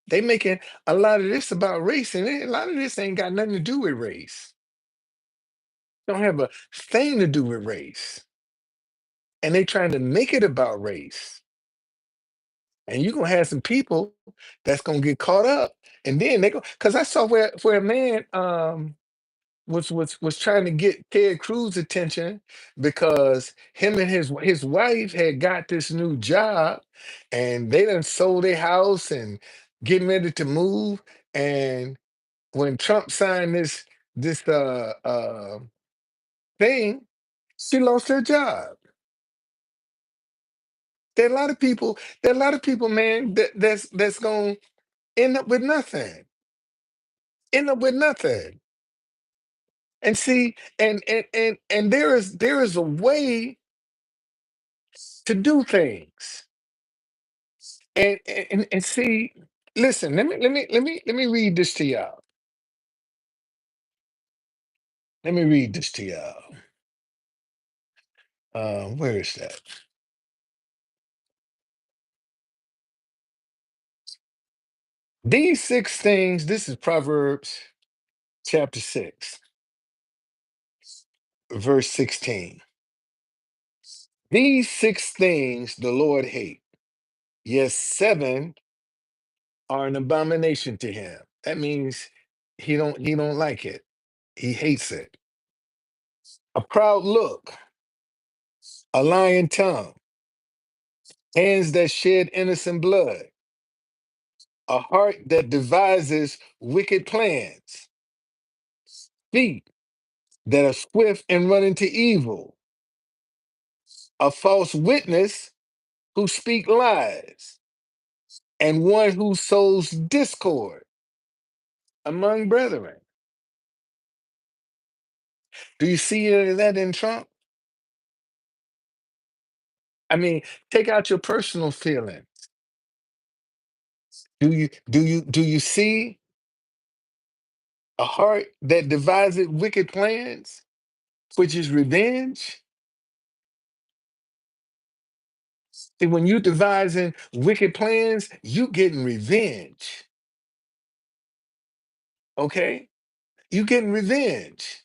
They making a lot of this about race, and a lot of this ain't got nothing to do with race. Don't have a thing to do with race. And they trying to make it about race. And you're gonna have some people that's gonna get caught up, and then they go because I saw where a man was trying to get Ted Cruz attention because him and his wife had got this new job and they done sold their house and getting ready to move. And when Trump signed this thing, she lost her job. There are a lot of people, there are a lot of people, man, that's gonna end up with nothing. End up with nothing. And see, and there is a way to do things. And see, listen, let me read this to y'all. Let me read this to y'all. Where is that? These six things, this is Proverbs chapter 6, verse 16. These six things the Lord hate. Yes, seven are an abomination to him. That means he don't like it. He hates it. A proud look, a lying tongue, hands that shed innocent blood, a heart that devises wicked plans, feet that are swift and run into evil, a false witness who speak lies, and one who sows discord among brethren. Do you see any of that in Trump? I mean, take out your personal feeling. Do you see a heart that devises wicked plans, which is revenge? See, when you devising wicked plans, you getting revenge. Okay? You getting revenge.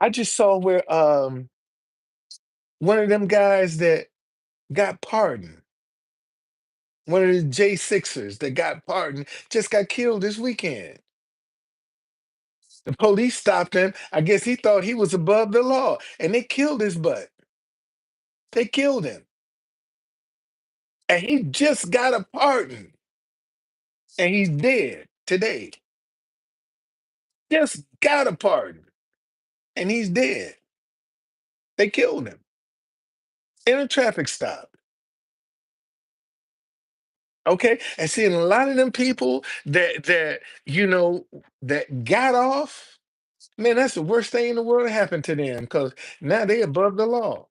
I just saw where one of them guys that got pardoned, one of the J6ers that got pardoned, just got killed this weekend. The police stopped him. I guess he thought he was above the law, and they killed his butt. They killed him. And he just got a pardon, and he's dead today. Just got a pardon, and he's dead. They killed him in a traffic stop. Okay, and seeing a lot of them people that got off, man, that's the worst thing in the world that happened to them because now they above the law,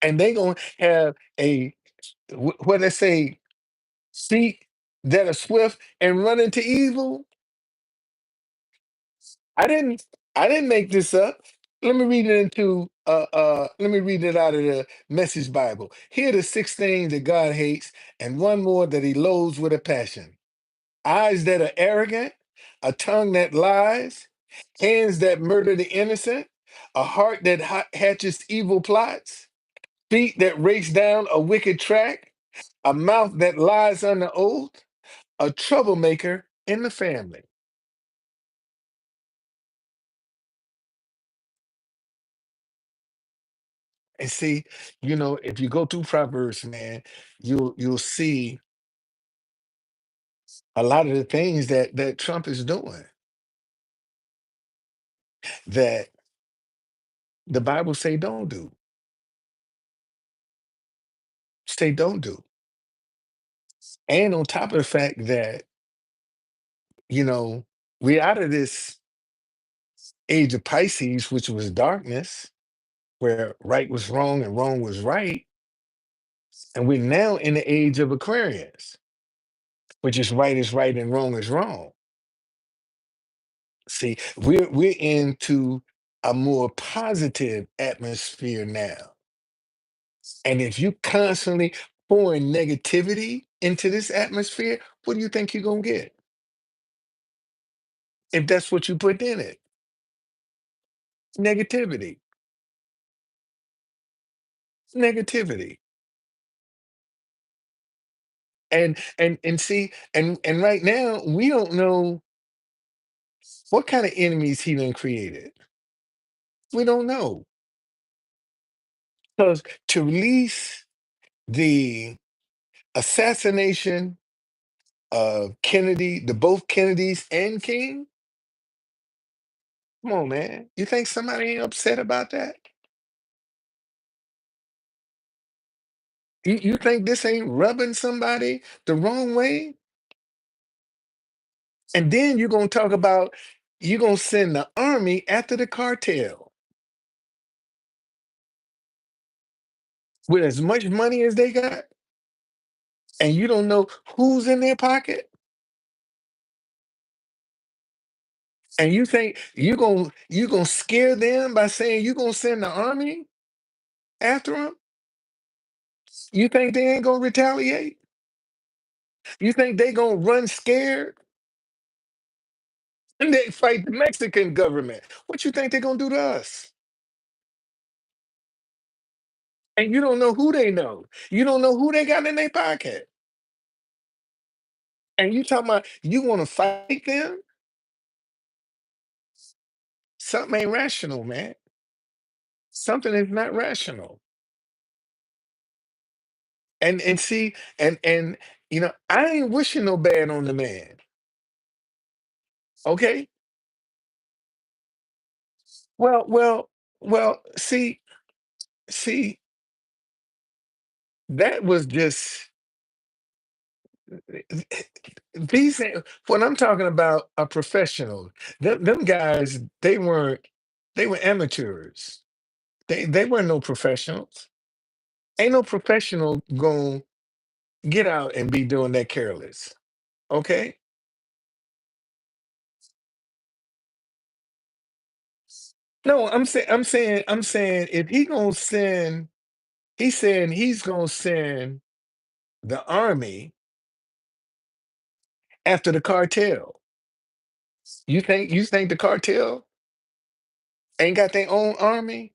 and they gonna have a what they say, feet that are swift and run into evil. I didn't I didn't make this up. Let me read it out of the Message Bible. Here are the six things that God hates, and one more that he loathes with a passion. Eyes that are arrogant, a tongue that lies, hands that murder the innocent, a heart that hatches evil plots, feet that race down a wicked track, a mouth that lies under oath, a troublemaker in the family. And see, if you go through Proverbs, man, you'll see a lot of the things that Trump is doing that the Bible say don't do, say don't do. And on top of the fact that, you know, we're out of this age of Pisces, which was darkness, where right was wrong and wrong was right, and we're now in the age of Aquarius, which is right and wrong is wrong. See, we're into a more positive atmosphere now. And if you constantly pouring negativity into this atmosphere, what do you think you're gonna get? If that's what you put in it, negativity, negativity. And see, and right now we don't know what kind of enemies he done created. We don't know. Because to release the assassination of Kennedy, the both Kennedys and King, come on, man. You think somebody ain't upset about that? You think this ain't rubbing somebody the wrong way? And then you're gonna talk about you're gonna send the army after the cartel with as much money as they got, and you don't know who's in their pocket, and you think you gonna scare them by saying you're gonna send the army after them? You think they ain't gonna retaliate? You think they gonna run scared? And they fight the Mexican government. What you think they're gonna do to us? And you don't know who they know. You don't know who they got in their pocket. And you talking about you want to fight them? Something ain't rational, man. Something is not rational. And see, and I ain't wishing no bad on the man. Okay? Well, well, well, see, that was just these when I'm talking about a professional, them guys, they were amateurs. They weren't no professionals. Ain't no professional gonna get out and be doing that careless. Okay? No, I'm saying if he gonna send he's saying he's gonna send the army after the cartel. You think the cartel ain't got their own army?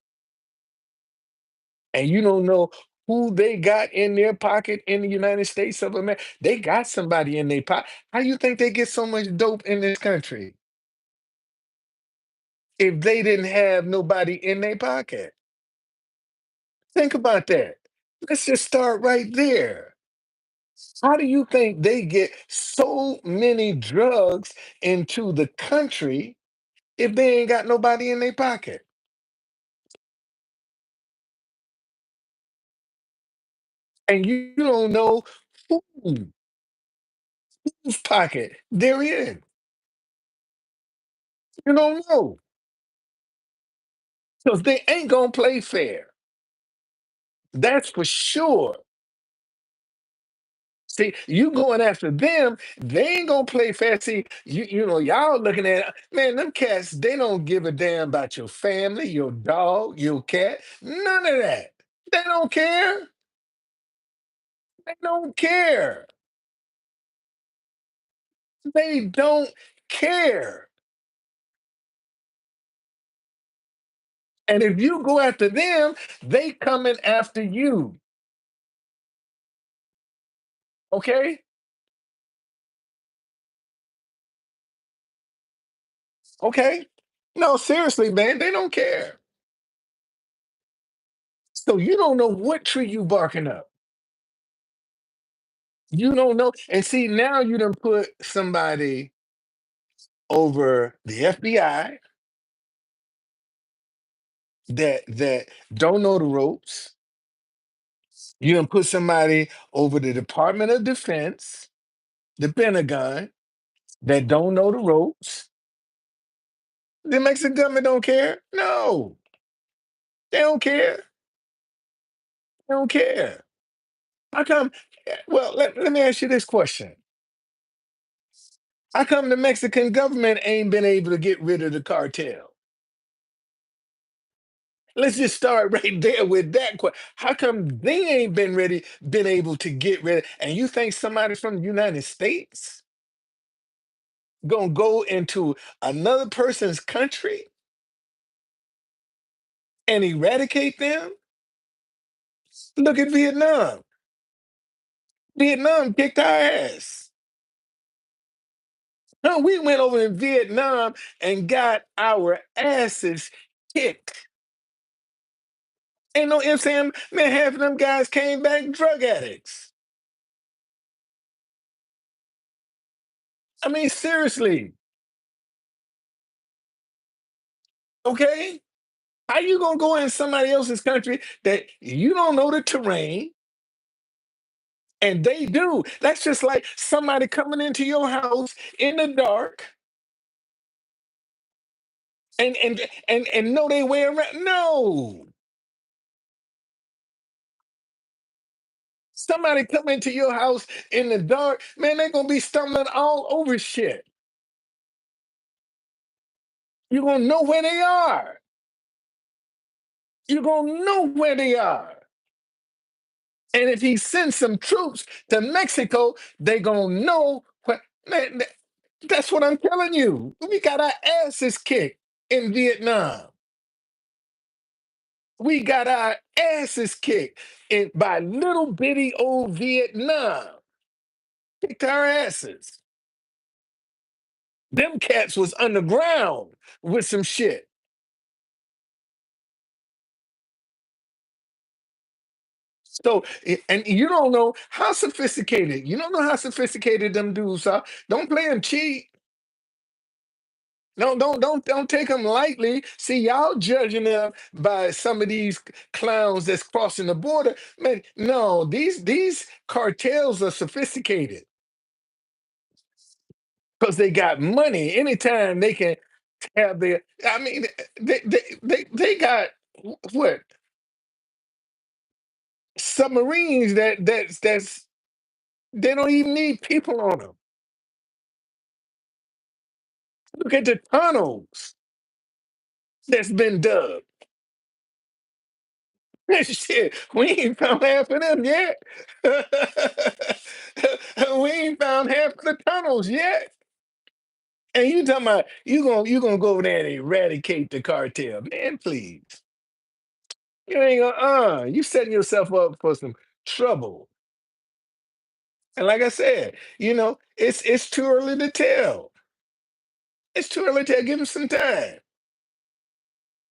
And you don't know who they got in their pocket in the United States of America. They got somebody in their pocket. How you think they get so much dope in this country if they didn't have nobody in their pocket? Think about that. Let's just start right there. How do you think they get so many drugs into the country if they ain't got nobody in their pocket? And you don't know who, whose pocket they're in. You don't know because they ain't gonna play fair. That's for sure. See, you going after them, they ain't gonna play fair. See, y'all looking at man, them cats, they don't give a damn about your family, your dog, your cat, none of that. They don't care. They don't care. They don't care. And if you go after them, they coming after you. Okay? Okay? No, seriously, man, they don't care. So you don't know what tree you barking up. You don't know. And see, now you done put somebody over the FBI that don't know the ropes. You done put somebody over the Department of Defense, the Pentagon, that don't know the ropes. The Mexican government don't care. No, they don't care. They don't care. How come? Well, let me ask you this question. How come the Mexican government ain't been able to get rid of the cartel? Let's just start right there with that question. How come they ain't been able to get rid of? And you think somebody from the United States gonna go into another person's country and eradicate them? Look at Vietnam. Vietnam kicked our ass. No, we went over in Vietnam and got our asses kicked. Ain't no ifs, saying, man, half of them guys came back drug addicts. I mean, seriously, okay? How you gonna go in somebody else's country that you don't know the terrain? And they do. That's just like somebody coming into your house in the dark and know their way around. No. Somebody come into your house in the dark, man, they're gonna be stumbling all over shit. You're gonna know where they are. You're gonna know where they are. And if he sends some troops to Mexico, they gonna know what man. That's what I'm telling you. We got our asses kicked in Vietnam. We got our asses kicked by little bitty old Vietnam. Kicked our asses. Them cats was underground with some shit. So, and you don't know how sophisticated. You don't know how sophisticated them dudes are. Don't play them cheap. No, don't take them lightly. See, y'all judging them by some of these clowns that's crossing the border. Man, no, these cartels are sophisticated because they got money. Anytime they can have their, I mean, they got what submarines that's they don't even need people on them. Look at the tunnels that's been dug. Shit, we ain't found half of them yet. We ain't found half of the tunnels yet. And you talking about you gonna go over there and eradicate the cartel. Man, please. You ain't gonna you setting yourself up for some trouble. And like I said, it's too early to tell. It's too early to tell. Give him some time.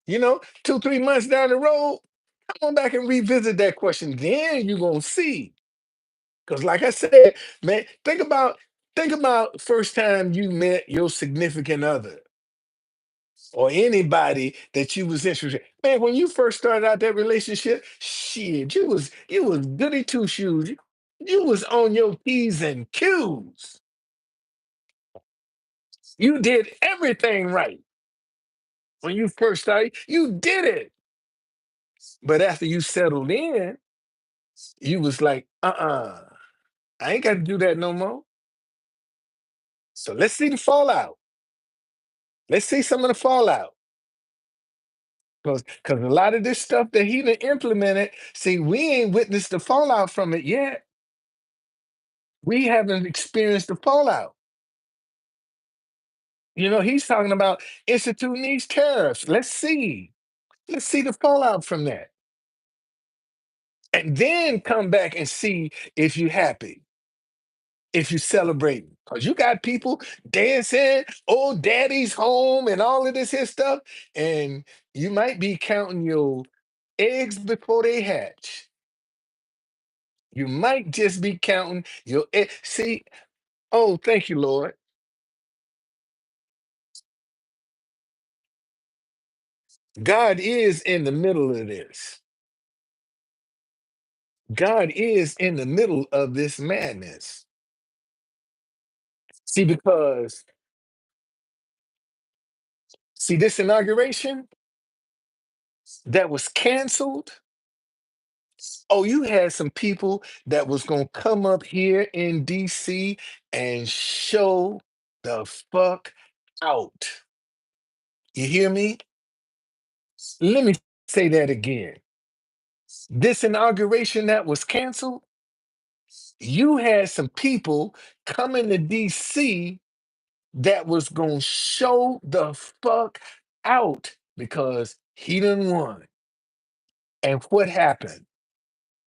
2, 3 months down the road, come on back and revisit that question. Then you're gonna see. Because like I said, man, think about first time you met your significant other or anybody that you was interested. Man, when you first started out that relationship, shit, you was goody two shoes. You was on your P's and Q's. You did everything right when you first started. You did it. But after you settled in, you was like, I ain't got to do that no more. So let's see the fallout. Let's see some of the fallout. Because a lot of this stuff that he done implemented, see, we ain't witnessed the fallout from it yet. We haven't experienced the fallout. He's talking about instituting these tariffs. Let's see. Let's see the fallout from that. And then come back and see if you're happy, if you're celebrating. Because you got people dancing, oh, daddy's home, and all of this here stuff. And you might be counting your eggs before they hatch. You might just be counting your see. Oh, thank you, Lord. God is in the middle of this. God is in the middle of this madness. See, because see this inauguration that was canceled. Oh, you had some people that was gonna come up here in DC and show the fuck out. You hear me? Let me say that again. This inauguration that was canceled, you had some people coming to DC that was going to show the fuck out because he didn't won. And what happened?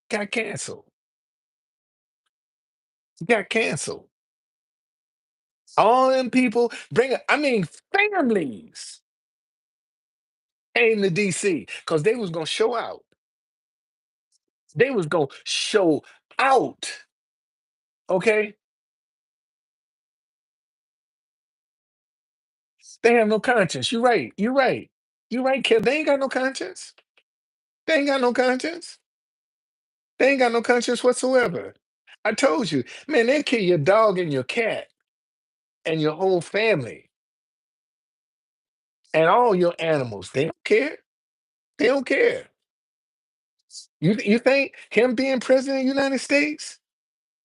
Got canceled. Got canceled. All them people I mean, families came to DC because they was going to show out. They was going to show out. Okay? They have no conscience. You're right. You're right. You're right, kid. They ain't got no conscience. They ain't got no conscience. They ain't got no conscience whatsoever. I told you, man, they kill your dog and your cat and your whole family and all your animals. They don't care. They don't care. You think him being president of the United States?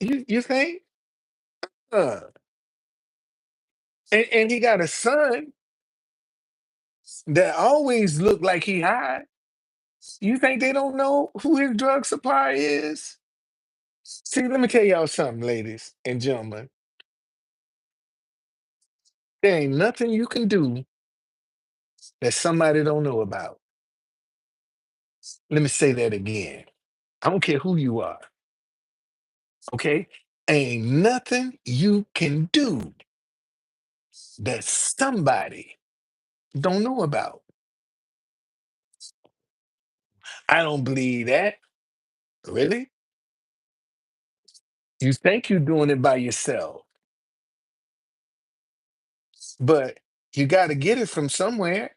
You think? Uh, and he got a son that always look like he high. You think they don't know who his drug supplier is? See, let me tell y'all something, ladies and gentlemen. There ain't nothing you can do that somebody don't know about. Let me say that again. I don't care who you are, okay? Ain't nothing you can do that somebody don't know about. I don't believe that. Really? You think you're doing it by yourself, but you got to get it from somewhere.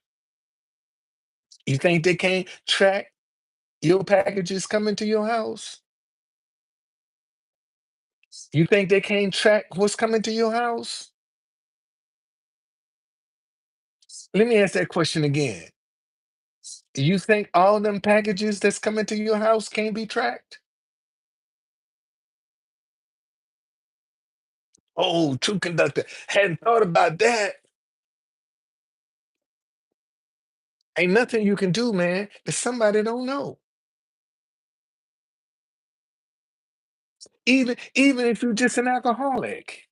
You think they can't track your packages coming to your house? You think they can't track what's coming to your house? Let me ask that question again. You think all them packages that's coming to your house can't be tracked? Oh, true conductor. Hadn't thought about that. Ain't nothing you can do, man, that somebody don't know. Even if you're just an alcoholic.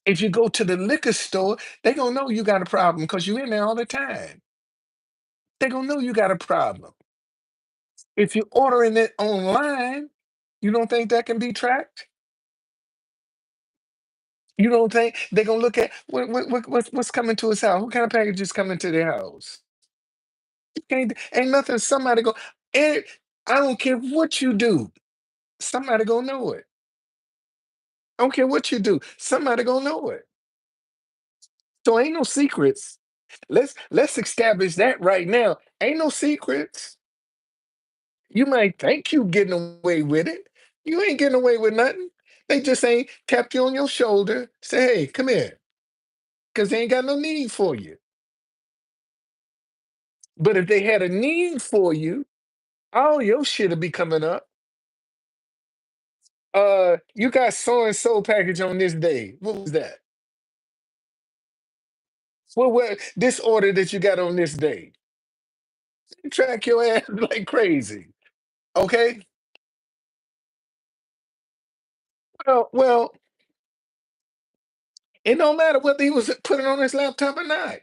If you go to the liquor store, they gonna know you got a problem because you're in there all the time. They gonna know you got a problem. If you're ordering it online, you don't think that can be tracked? You don't think they're gonna look at what's coming to his house? What kind of package is coming to their house? You can't, ain't nothing somebody go, and I don't care what you do, somebody gonna know it. I don't care what you do, somebody gonna know it. So ain't no secrets. Let's establish that right now. Ain't no secrets. You might think you getting away with it. You ain't getting away with nothing. They just ain't tap you on your shoulder, say, hey, come here, because they ain't got no need for you. But if they had a need for you, all your shit'll be coming up. You got so and so package on this day. What was that? What this order that you got on this day? Track your ass like crazy. Okay. Well, it don't matter whether he was putting on his laptop or not.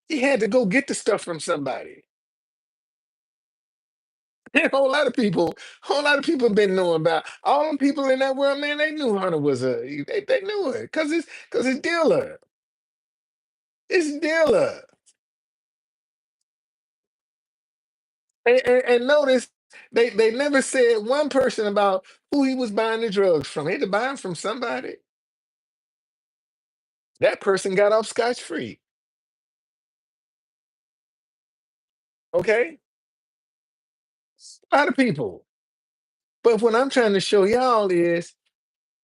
He had to go get the stuff from somebody. A whole lot of people been knowing about all them people in that world, man. They knew Hunter was they knew it because it's dealer. It's dealer. And notice they never said one person about who he was buying the drugs from. He had to buy them from somebody. That person got off scotch free. Okay, a lot of people. But what I'm trying to show y'all is,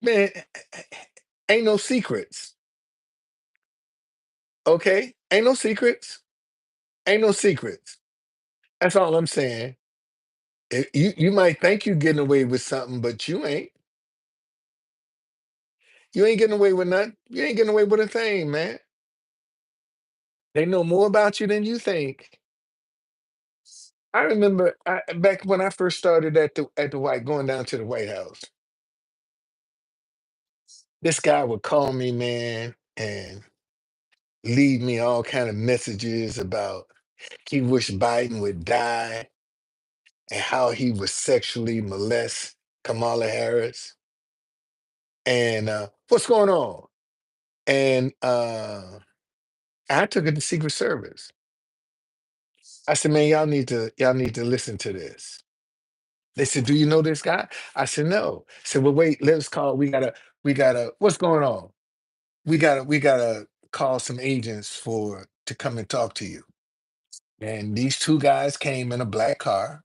man, ain't no secrets. Okay, ain't no secrets. Ain't no secrets. That's all I'm saying. You might think you getting away with something, but you ain't. You ain't getting away with nothing. You ain't getting away with a thing, man. They know more about you than you think. I remember back when I first started at the White, going down to the White House. This guy would call me, man, and leave me all kind of messages about he wished Biden would die and how he would sexually molest Kamala Harris. And what's going on? And I took it to Secret Service. I said, man, y'all need to listen to this. They said, do you know this guy? I said, no. I said, well, wait, let's call. We gotta, what's going on? We gotta call some agents to come and talk to you. And these two guys came in a black car.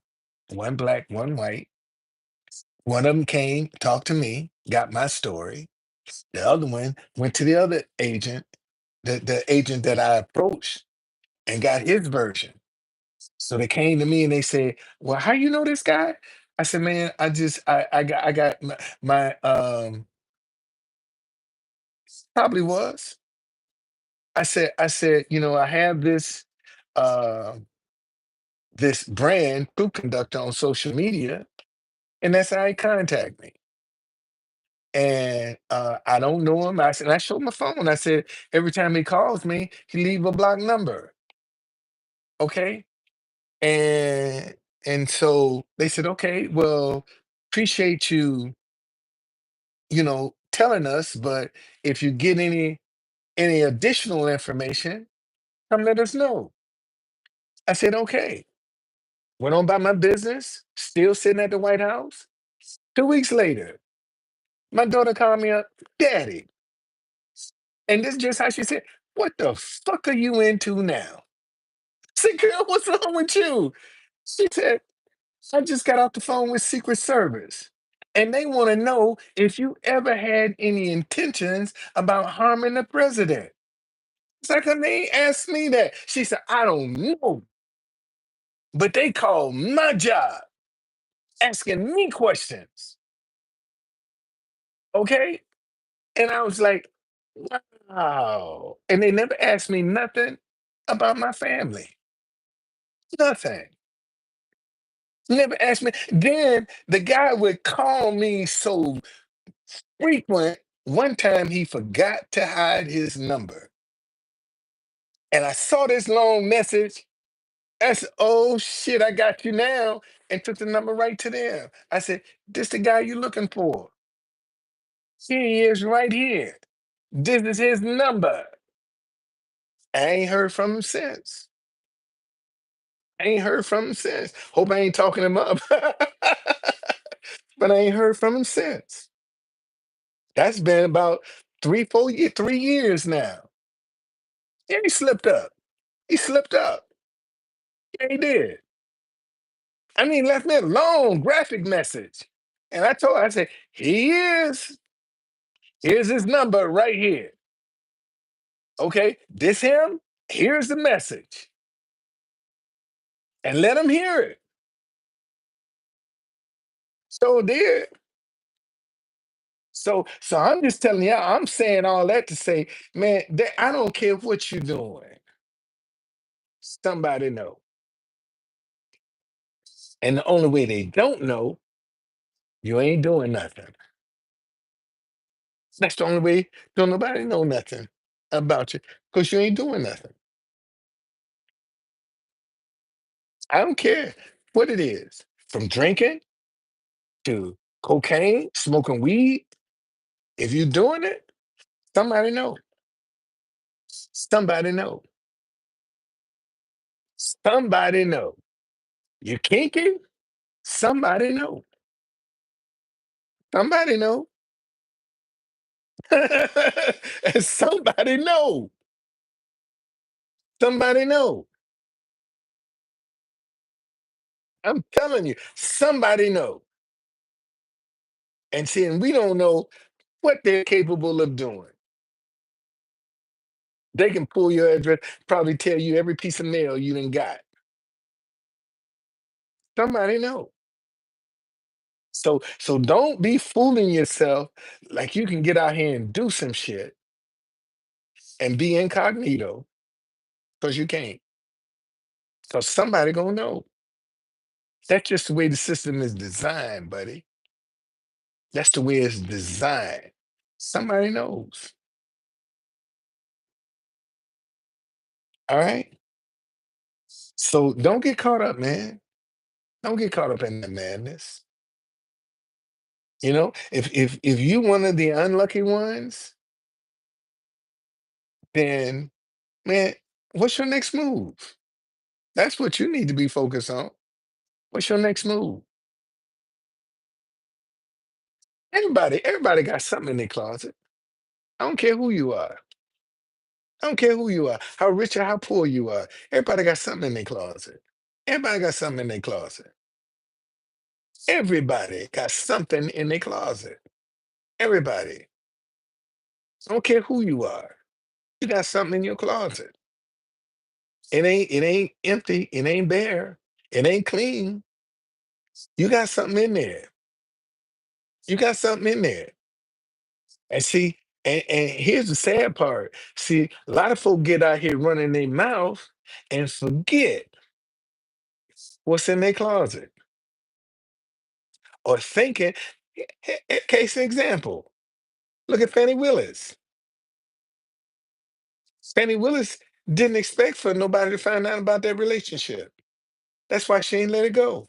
one black, one white. One of them came, talked to me, got my story. The other one went to the other agent, the agent that I approached, and got his version. So they came to me and they said, "Well, how you know this guy?" I said, "Man, I got my probably was." I said, I have uh this brand, Truth Conductor, on social media, and that's how he contact me. And I don't know him. I said, and I showed my phone. I said, every time he calls me, he leave a block number. Okay. And so they said, okay, well, appreciate you, telling us, but if you get any additional information, come let us know. I said, okay. Went on by my business, still sitting at the White House. 2 weeks later, my daughter called me up, Daddy. And this is just how she said, "What the fuck are you into now?" I said, "Girl, what's wrong with you?" She said, "I just got off the phone with Secret Service. And they want to know if you ever had any intentions about harming the president." It's like, they ain't asked me that. She said, "I don't know, but they call my job asking me questions." Okay. And I was like, wow. And they never asked me nothing about my family. Nothing. Never asked me. Then the guy would call me so frequent. One time he forgot to hide his number. And I saw this long message. I said, "Oh shit, I got you now." And took the number right to them. I said, "This the guy you looking for. Here he is right here. This is his number." I ain't heard from him since. I ain't heard from him since. Hope I ain't talking him up. But I ain't heard from him since. That's been about 3 4 years, 3 years now. Yeah, he slipped up. He slipped up. Yeah, he did. I mean, left me a long graphic message. And I told her, I said, "He is. Here's his number right here. Okay, this him. Here's the message. And let him hear it." So did. So I'm just telling you, I'm saying all that to say, man, I don't care what you're doing. Somebody know. And the only way they don't know, you ain't doing nothing. That's the only way. Don't nobody know nothing about you because you ain't doing nothing. I don't care what it is, from drinking to cocaine, smoking weed. If you're doing it, somebody know. Somebody know. Somebody know. You kinky? Somebody know. Somebody know. And somebody know. Somebody know. I'm telling you, somebody know. And see, and we don't know what they're capable of doing. They can pull your address, probably tell you every piece of mail you done got. Somebody know. So don't be fooling yourself like you can get out here and do some shit and be incognito because you can't. Because somebody gonna know. That's just the way the system is designed, buddy. That's the way it's designed. Somebody knows. All right. So don't get caught up, man. Don't get caught up in the madness. If you one of the unlucky ones, then man, what's your next move? That's what you need to be focused on. What's your next move? Everybody got something in their closet. I don't care who you are. I don't care who you are, how rich or how poor you are. Everybody got something in their closet. Everybody got something in their closet. Everybody got something in their closet. Everybody. I don't care who you are. You got something in your closet. It ain't empty. It ain't bare. It ain't clean. You got something in there. You got something in there. And see, and here's the sad part. See, a lot of folk get out here running their mouth and forget what's in their closet or thinking. Case in example, look at Fannie Willis. Fannie Willis didn't expect for nobody to find out about their relationship. That's why she ain't let it go.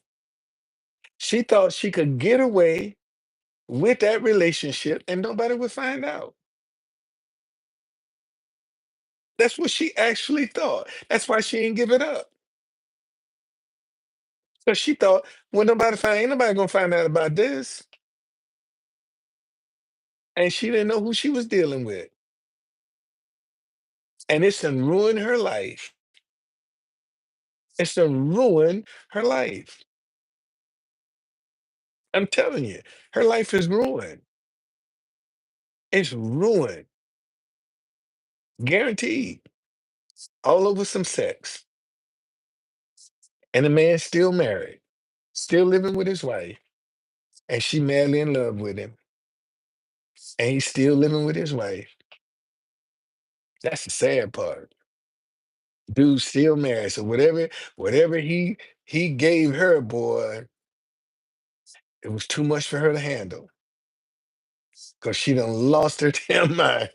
She thought she could get away with that relationship and nobody would find out. That's what she actually thought. That's why she ain't give it up. Because she thought, when nobody find, ain't nobody gonna find out about this. And she didn't know who she was dealing with. And it's done ruined her life. It's done ruined her life. I'm telling you, her life is ruined. It's ruined. Guaranteed. All over some sex. And the man's still married, still living with his wife, and she madly in love with him. And he's still living with his wife. That's the sad part. Dude still married. So whatever he gave her, boy, it was too much for her to handle. Cause she done lost her damn mind.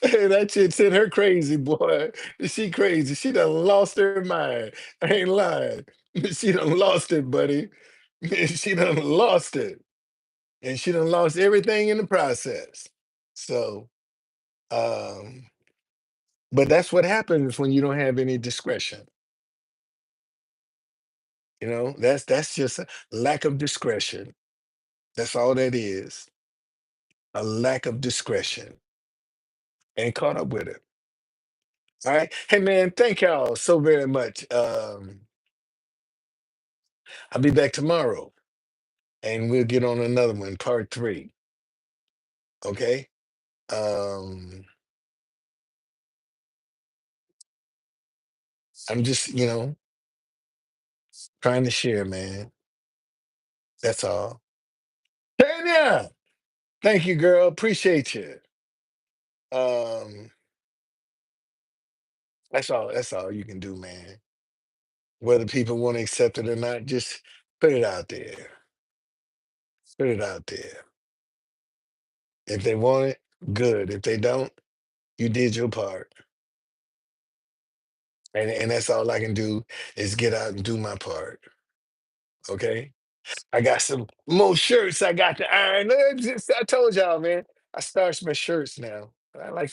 That shit sent her crazy, boy. She crazy. She done lost her mind. I ain't lying. She done lost it, buddy. She done lost it. And she done lost everything in the process. So, um, but that's what happens when you don't have any discretion. That's just a lack of discretion. That's all that is. A lack of discretion. And caught up with it. All right. Hey man, thank y'all so very much. I'll be back tomorrow and we'll get on another one, part three. Okay. Um, I'm just, trying to share, man. That's all. Tanya, thank you, girl. Appreciate you. Um, that's all you can do, man. Whether people want to accept it or not, just put it out there. Put it out there. If they want it, good. If they don't, you did your part. And that's all I can do is get out and do my part. Okay. I got some more shirts I got to iron. I told y'all, man. I starched my shirts now. I like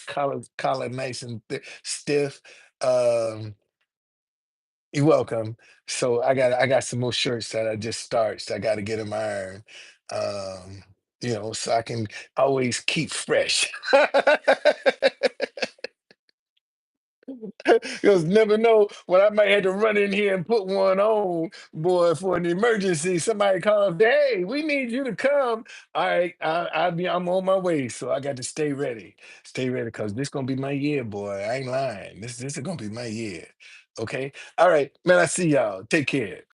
collar nice and stiff. Um, you're welcome. So I got some more shirts that I just starched. I got to get them ironed. Um, so I can always keep fresh. Because never know when I might have to run in here and put one on, boy, for an emergency. Somebody calls, hey, we need you to come. All right, I'm on my way. So I got to stay ready. Stay ready because this gonna be my year, boy. I ain't lying. This is gonna be my year. Okay. All right, man. I see y'all. Take care.